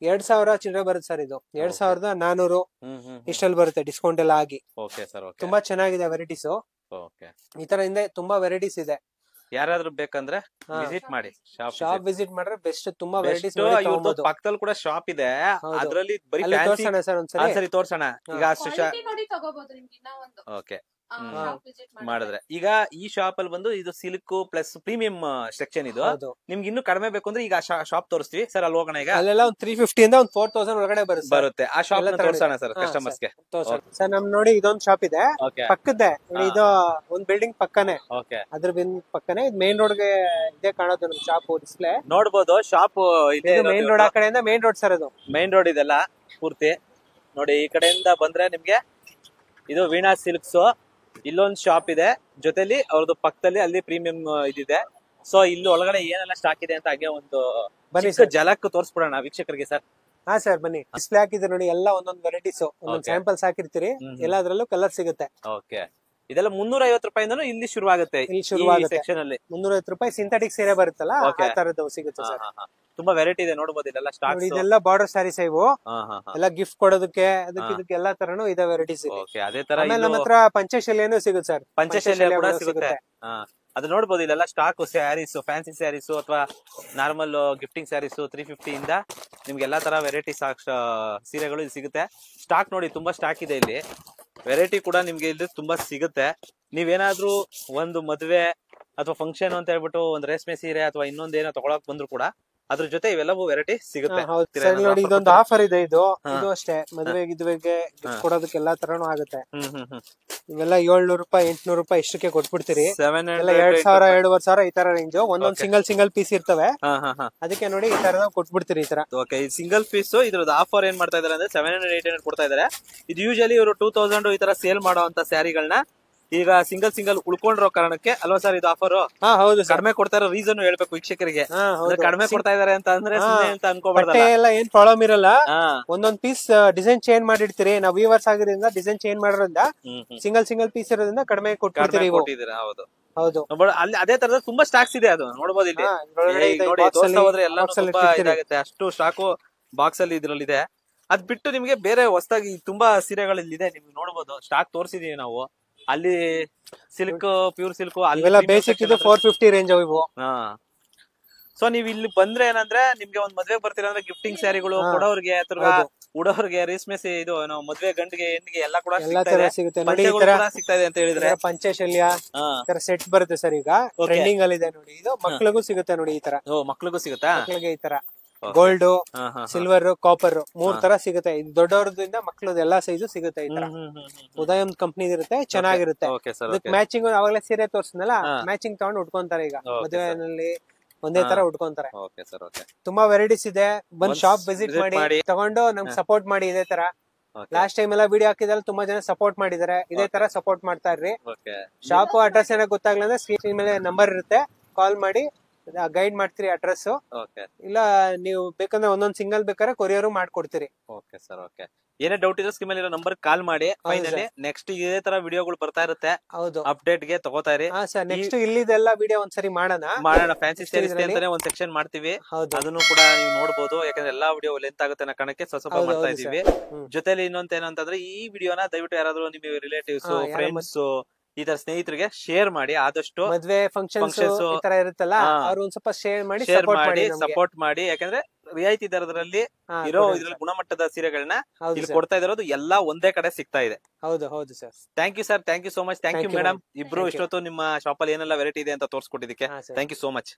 2,000 ಚಿಲ್ಲರೆ ಬರುತ್ತೆ ಸರ್. ಇದು 2,400 ಇಷ್ಟಲ್ಲಿ ಬರುತ್ತೆ ಡಿಸ್ಕೌಂಟ್ ಎಲ್ಲ ಆಗಿ. ತುಂಬಾ ಚೆನ್ನಾಗಿದೆ ವೆರೈಟೀಸ್. ಈ ತರ ಹಿಂದೆ ತುಂಬಾ ವೆರೈಟೀಸ್ ಇದೆ. ಯಾರಾದ್ರೂ ಬೇಕಂದ್ರೆ ವಿಸಿಟ್ ಮಾಡಿ, ಶಾಪ್ ವಿಸಿಟ್ ಮಾಡಿದ್ರೆ ಬೆಸ್ಟ್. ತುಂಬಾ ವೆರೈಟೀಸ್ ಪಕ್ಕದಲ್ಲಿ ಕೂಡ ಶಾಪ್ ಇದೆ, ಅದ್ರಲ್ಲಿ ಬರೀ ತೋರ್ಸೋಣ ಸರ್ ಒಂದ್ಸರಿ. ತೋರ್ಸೋಣ ಈಗ ಅಷ್ಟು. ಓಕೆ ಮಾಡಿದ್ರೆ ಈಗ ಈ ಶಾಪ್ ಅಲ್ಲಿ ಬಂದು ಇದು ಸಿಲ್ಕ್ ಪ್ಲಸ್ ಪ್ರೀಮಿಯಂ ಸೆಕ್ಷನ್. ಇದು ನಿಮ್ಗೆ ಇನ್ನು ಕಡಿಮೆ ಬೇಕು ಅಂದ್ರೆ ಈಗ ಶಾಪ್ ತೋರಿಸ್ತೀವಿ ಸರ್. ಅಲ್ಲಿ ಹೋಗೋಣ. ಈಗ ಅಲ್ಲೆಲ್ಲ ಒಂದು 350 ಇಂದ ಒಂದು 4,000 ಒಳಗಡೆ ಬರುತ್ತೆ. ಆ ಶಾಪ್ ತೋರ್ಸೋಣ ಸರ್ ಕಸ್ಟಮರ್ಸ್ ಗೆ. ಸರ್ ನಮ್ ನೋಡಿ ಇದೊಂದು ಶಾಪ್ ಇದೆ ಪಕ್ಕದೇ. ಇದು ಒಂದ್ ಬಿಲ್ಡಿಂಗ್ ಪಕ್ಕನೆ, ಅದ್ರ ಪಕ್ಕನೆ ಮೇನ್ ರೋಡ್ ಗೆ ಇದೆ ಕಾಣೋದು ನಮ್ ಶಾಪ್ ಡಿಸ್ಪ್ಲೇ ನೋಡ್ಬೋದು. ಶಾಪ್ ಇದೆ ಮೇನ್ ರೋಡ್, ಆ ಕಡೆಯಿಂದ ಮೇನ್ ರೋಡ್ ಸರ್. ಅದು ಮೇನ್ ರೋಡ್ ಇದೆಲ್ಲ ಪೂರ್ತಿ ನೋಡಿ. ಈ ಕಡೆಯಿಂದ ಬಂದ್ರೆ ನಿಮ್ಗೆ ಇದು ವೀಣಾ ಸಿಲ್ಕ್ಸ್. ಇಲ್ಲೊಂದು ಶಾಪ್ ಇದೆ ಜೊತೆಲಿ, ಅವ್ರದ್ದು ಪಕ್ಕದಲ್ಲಿ ಅಲ್ಲಿ ಪ್ರೀಮಿಯಂ ಇದಿದೆ. ಸೊ ಇಲ್ಲಿ ಒಳಗಡೆ ಏನೆಲ್ಲ ಸ್ಟಾಕ್ ಇದೆ ಅಂತ ಹಾಗೆ ಒಂದು ಜಲಕ್ ತೋರಿಸ್ಬಿಡೋಣ ವೀಕ್ಷಕರಿಗೆ ಸರ್. ಹಾ ಸರ್ ಬನ್ನಿ. ಡಿಸ್ಪ್ಲೇ ಹಾಕಿದ್ರೆ ನೋಡಿ, ಎಲ್ಲ ಒಂದೊಂದು ವೆರೈಟೀಸ್, ಒಂದೊಂದು ಸ್ಯಾಂಪಲ್ಸ್ ಹಾಕಿರ್ತೀರಿ, ಎಲ್ಲಾದ್ರಲ್ಲೂ ಕಲರ್ ಸಿಗುತ್ತೆ. ಓಕೆ, ಇದೆಲ್ಲ 350 ರೂಪಾಯಿಂದನೂ ಇಲ್ಲಿ ಶುರುವಾಗುತ್ತೆ. ಇಲ್ಲಿ ಶುರುವಾಗುತ್ತೆ ಸೆಕ್ಷನ್ ಅಲ್ಲಿ 350 ರೂಪಾಯಿ ಸಿಂಥೆಟಿಕ್ ಸೀರೆ ಬರುತ್ತಲ್ಲ, ಆ ತರದ್ದು ಸಿಗುತ್ತೆ ಸರ್. ತುಂಬಾ ವೆರೈಟಿ ಇದೆ ನೋಡಬಹುದು. ಇದೆಲ್ಲ ಸ್ಟಾಕ್, ಇದೆಲ್ಲ ಬಾರ್ಡರ್ ಸ್ಯಾರೀಸ್ ಇವು, ಎಲ್ಲ ಗಿಫ್ಟ್ ಕೊಡೋದಕ್ಕೆ ಅದಕ್ಕೆ ಇದಕ್ಕೆ ಎಲ್ಲಾ ತರನು ಇದೆ ವೆರೈಟೀಸ್. ಅದೇ ತರ ನಮ್ಮ ಹತ್ರ ಪಂಚಶೈಲಿನೂ ಸಿಗುತ್ತೆ ಸರ್. ಪಂಚಶೈಲಿ ಕೂಡ ಸಿಗುತ್ತೆ. ಅದು ನೋಡ್ಬೋದು. ಇಲ್ಲೆಲ್ಲ ಸ್ಟಾಕ್ ಸ್ಯಾರೀಸ್, ಫ್ಯಾನ್ಸಿ ಸ್ಯಾರೀಸ್ ಅಥವಾ ನಾರ್ಮಲ್ ಗಿಫ್ಟಿಂಗ್ ಸ್ಯಾರೀಸ್ 350 ಇಂದ ನಿಮ್ಗೆ ಎಲ್ಲಾ ತರ ವೆರೈಟಿ ಸೀರೆಗಳು ಇಲ್ಲಿ ಸಿಗುತ್ತೆ. ಸ್ಟಾಕ್ ನೋಡಿ, ತುಂಬಾ ಸ್ಟಾಕ್ ಇದೆ ಇಲ್ಲಿ. ವೆರೈಟಿ ಕೂಡ ನಿಮ್ಗೆ ಇಲ್ಲಿ ತುಂಬಾ ಸಿಗುತ್ತೆ. ನೀವೇನಾದ್ರೂ ಒಂದು ಮದ್ವೆ ಅಥವಾ ಫಂಕ್ಷನ್ ಅಂತ ಹೇಳ್ಬಿಟ್ಟು ಒಂದು ರೇಷ್ಮೆ ಸೀರೆ ಅಥವಾ ಇನ್ನೊಂದೇನೋ ತಗೊಳಕ್ ಬಂದ್ರು ಕೂಡ ಅದ್ರ ಜೊತೆ ಇವೆಲ್ಲವೂ ವೆರೈಟಿ ಸಿಗುತ್ತೆ. ನೋಡಿ ಇದೊಂದು ಆಫರ್ ಇದೆ. ಇದು ಅಷ್ಟೇ ಮದುವೆ ಗಿದ್ವೆಗೆ ಕೊಡೋದಕ್ಕೆ ಎಲ್ಲಾ ತರನು ಆಗುತ್ತೆ. ಇವೆಲ್ಲ 700 ರೂಪಾಯಿ 800 ರೂಪಾಯಿ ಇಷ್ಟಕ್ಕೆ ಕೊಟ್ಬಿಡ್ತೀರಿ. 2,000 2,500 ಈ ತರ ರೇಂಜ್. ಒಂದೊಂದ್ ಸಿಂಗಲ್ ಪೀಸ್ ಇರ್ತವೆ, ಅದಕ್ಕೆ ನೋಡಿ ಈ ತರ ಕೊಟ್ಬಿಡ್ತೀರಿ ಈ ತರ. ಈ ಸಿಂಗಲ್ ಪೀಸ್ ಇದ್ರದ್ದು ಆಫರ್ ಏನ್ ಮಾಡ್ತಾ ಇದಾರೆ ಅಂದ್ರೆ 700 800 ಕೊಡ್ತಾ ಇದಾರೆ. ಇದು ಯೂಶಲಿ ಇವರು 2000 ಈ ತರ ಸೇಲ್ ಮಾಡುವಂತ ಸ್ಯಾರಿಗಳನ್ನ ಈಗ ಸಿಂಗಲ್ ಉಳ್ಕೊಂಡಿರೋ ಕಾರಣಕ್ಕೆ ಅಲ್ವಾ ಸರ್ ಇದು ಆಫರ್? ಹೌದು, ಕಡಿಮೆ ಕೊಡ್ತಾ ಇರೋ ರೀಸನ್ ಹೇಳ್ಬೇಕು ವೀಕ್ಷಕರಿಗೆ. ಕಡಿಮೆ ಕೊಡ್ತಾ ಇದಾರೆ ಅಂತ ಅಂದ್ರೆ ಅಂತ ಅನ್ಕೋಬಾರ್ದು. ಏನ್ ಪ್ರಾಬ್ಲಮ್ ಇರಲ್ಲ. ಒಂದೊಂದ್ ಪೀಸ್ ಡಿಸೈನ್ ಚೇಂಜ್ ಮಾಡಿರ್ತೀರಿ. ನಾವು ವೀವರ್ಸ್ ಆಗಿರೋದ್ರಿಂದ ಡಿಸೈನ್ ಚೇಂಜ್ ಮಾಡೋದ್ರಿಂದ ಸಿಂಗಲ್ ಪೀಸ್ ಇರೋದ್ರಿಂದ ಕಡಿಮೆ ಕೊಟ್ಟಿರ್ತೀರಿ. ಹೌದು ಹೌದು. ಅಲ್ಲಿ ಅದೇ ತರದ ತುಂಬಾ ಸ್ಟಾಕ್ಸ್ ಇದೆ, ಅದು ನೋಡಬಹುದು ಇಲ್ಲಿ. ನೋಡಿ ತೋರಿಸ್ತಾ ಹೋದ್ರೆ ಎಲ್ಲ ತುಂಬಾ ಇದಾಗುತ್ತೆ. ಅಷ್ಟು ಸ್ಟಾಕು ಬಾಕ್ಸ್ ಅಲ್ಲಿ ಇದ್ರಲ್ಲಿ ಇದೆ. ಅದ್ ಬಿಟ್ಟು ನಿಮ್ಗೆ ಬೇರೆ ಹೊಸದಾಗಿ ತುಂಬಾ ಸೀರೆಗಳು ಇಲ್ಲಿದೆ, ನಿಮ್ಗೆ ನೋಡಬಹುದು. ಸ್ಟಾಕ್ ತೋರಿಸಿದೀವಿ ನಾವು. ಅಲ್ಲಿ ಸಿಲ್ಕ್, ಪ್ಯೂರ್ ಸಿಲ್ಕ್, ಅಲ್ಲೆಲ್ಲ ಬೇಸಿಕ್ ಇದು 450 ರೇಂಜ್ ಇವು. ಸೊ ನೀವ್ ಇಲ್ಲಿ ಬಂದ್ರೆ ಏನಂದ್ರೆ ನಿಮ್ಗೆ ಒಂದ್ ಮದ್ವೆಗೆ ಬರ್ತೀರಾ ಅಂದ್ರೆ ಗಿಫ್ಟಿಂಗ್ ಸ್ಯಾರಿಗಳು ಕೊಡೋರ್ಗೆ ಅಥವಾ ಉಡೋರ್ಗೆ ರೇಷ್ಮೆ ಇದು ಮದ್ವೆ ಗಂಡಿಗೆ ಹೆಣ್ಣಿಗೆ ಎಲ್ಲ ಕೂಡ ಸಿಗುತ್ತೆ. ಸಿಗ್ತಾ ಇದೆ ಅಂತ ಹೇಳಿದ್ರೆ ಪಂಚಶಲ್ಯ ಸೆಟ್ ಬರುತ್ತೆ ಸರ್. ಈಗ ಟ್ರೆಂಡಿಂಗ್ ಅಲ್ಲಿ ಇದೆ ನೋಡಿ. ಇದು ಮಕ್ಳಿಗೂ ಸಿಗುತ್ತೆ ನೋಡಿ ಈ ತರ. ಮಕ್ಳಿಗೂ ಸಿಗುತ್ತಾ? ಮಕ್ಳಿಗೆ ಈ ತರ ಗೋಲ್ಡ್, ಸಿಲ್ವರ್, ಕಾಪರ್ 3 ತರ ಸಿಗುತ್ತೆ. ಇದು ದೊಡ್ಡವ್ರದಿಂದ ಮಕ್ಳದ ಎಲ್ಲಾ ಸೈಜು ಸಿಗುತ್ತೆ. ಈ ತರ ಉದಯಂ ಕಂಪ್ನಿ ಇರುತ್ತೆ, ಚೆನ್ನಾಗಿರುತ್ತೆ. ಮ್ಯಾಚಿಂಗ್ ಅವಾಗಲೇ ಸೀರೆ ತೋರ್ಸಿದ್ನಲ್ಲ, ಮ್ಯಾಚಿಂಗ್ ತಗೊಂಡು ಉಟ್ಕೊಂತಾರೆ. ಈಗ ಮದುವೆನಲ್ಲಿ ಒಂದೇ ತರ ಉಟ್ಕೊಂತಾರೆ. ತುಂಬಾ ವೆರೈಟೀಸ್ ಇದೆ. ಬಂದ್ ಶಾಪ್ ವಿಸಿಟ್ ಮಾಡಿ ತಗೊಂಡು ನಮ್ಗೆ ಸಪೋರ್ಟ್ ಮಾಡಿ. ಇದೇ ತರ ಲಾಸ್ಟ್ ಟೈಮ್ ಎಲ್ಲ ವಿಡಿಯೋ ಹಾಕಿದ್ರಲ್ಲಿ ತುಂಬಾ ಜನ ಸಪೋರ್ಟ್ ಮಾಡಿದಾರೆ. ಇದೇ ತರ ಸಪೋರ್ಟ್ ಮಾಡ್ತಾ ಇರ್ರಿ. ಶಾಪ್ ಅಡ್ರೆಸ್ ಏನೋ ಗೊತ್ತಾಗ್ಲ ಅಂದ್ರೆ ಸ್ಕ್ರೀನ್ ಮೇಲೆ ನಂಬರ್ ಇರುತ್ತೆ, ಕಾಲ್ ಮಾಡಿ ಗೈಡ್ ಮಾಡ್ತೀರಿ ಅಡ್ರೆಸ್. ಇಲ್ಲ ನೀವು ಬೇಕಂದ್ರೆ ಒಂದೊಂದ್ ಸಿಂಗಲ್ ಬೇಕಾದ್ರೆ ಕೊರಿಯರ್ ಮಾಡ್ಕೊಡ್ತೀರಿ. Okay sir, okay. ಏನೇ ಡೌಟ್ ಇದ್ರೆ ಸ್ಕ್ರೀನ್ ಮೇಲೆ ನಂಬರ್ ಕಾಲ್ ಮಾಡಿ. ಫೈನಲಿ ನೆಕ್ಸ್ಟ್ ಇದೇ ತರ ವಿಡಿಯೋಗಳು ಬರ್ತಾ ಇರುತ್ತೆ. ಹೌದು, ಅಪ್ಡೇಟ್ ಗೆ ತಗೋತಾ ಇರಿ. ನೆಕ್ಸ್ಟ್ ಇಲ್ಲಿದೆಲ್ಲ ವಿಡಿಯೋ ಒಂದ್ಸರಿ ಮಾಡೋಣ. ಫ್ಯಾನ್ಸಿ ಸ್ಯಾರೀಸ್ ಅಂತಾನೆ ಒಂದ್ ಸೆಕ್ಷನ್ ಮಾಡ್ತೀವಿ, ಅದನ್ನು ಕೂಡ ನೀವು ನೋಡಬಹುದು. ಯಾಕಂದ್ರೆ ಎಲ್ಲಾ ವಿಡಿಯೋ ಲೆಂತ್ ಆಗುತ್ತೆ ಅನ್ನೋ ಕಾರಣಕ್ಕೆ ಸ್ವಲ್ಪ ಮಾಡ್ತಾ ಇದೀವಿ. ಜೊತೆಲಿ ಇನ್ನೊಂದ್ ಏನಂತಂದ್ರೆ ಈ ವಿಡಿಯೋನ ದಯವಿಟ್ಟು ಯಾರಾದ್ರೂ ನಿಮಗೆ ರಿಲೇಟಿವ್ಸ್, ಫ್ರೆಂಡ್ಸ್, ಈ ತರ ಸ್ನೇಹಿತರಿಗೆ ಶೇರ್ ಮಾಡಿ. ಆದಷ್ಟು ಮದ್ವೆ ಫಂಕ್ಷನ್ಸ್ ಈ ತರ ಇರುತ್ತಲ್ಲ, ಅವ್ರು ಒಂದ್ ಸ್ವಲ್ಪ ಶೇರ್ ಮಾಡಿ ಸಪೋರ್ಟ್ ಮಾಡಿ. ಯಾಕಂದ್ರೆ ರಿಯಾಯಿತಿ ದರದಲ್ಲಿ ಇರೋ ಇದ್ರಲ್ಲಿ ಗುಣಮಟ್ಟದ ಸೀರೆಗಳನ್ನ ಇಲ್ಲಿ ಕೊಡ್ತಾ ಇರೋದು ಎಲ್ಲ ಒಂದೇ ಕಡೆ ಸಿಗ್ತಾ ಇದೆ. ಹೌದು ಹೌದು sir. Thank you sir, thank you so much. Thank you madam. ಇಬ್ರು ಇಷ್ಟೊತ್ತು ನಿಮ್ಮ ಶಾಪ್ ಅಲ್ಲಿ ಏನೆಲ್ಲ ವೆರೈಟಿ ಇದೆ ಅಂತ ತೋರಿಸ್ಕೊಟ್ಟಿದ್ದಕ್ಕೆ ಥ್ಯಾಂಕ್ ಯು ಸೋ ಮಚ್.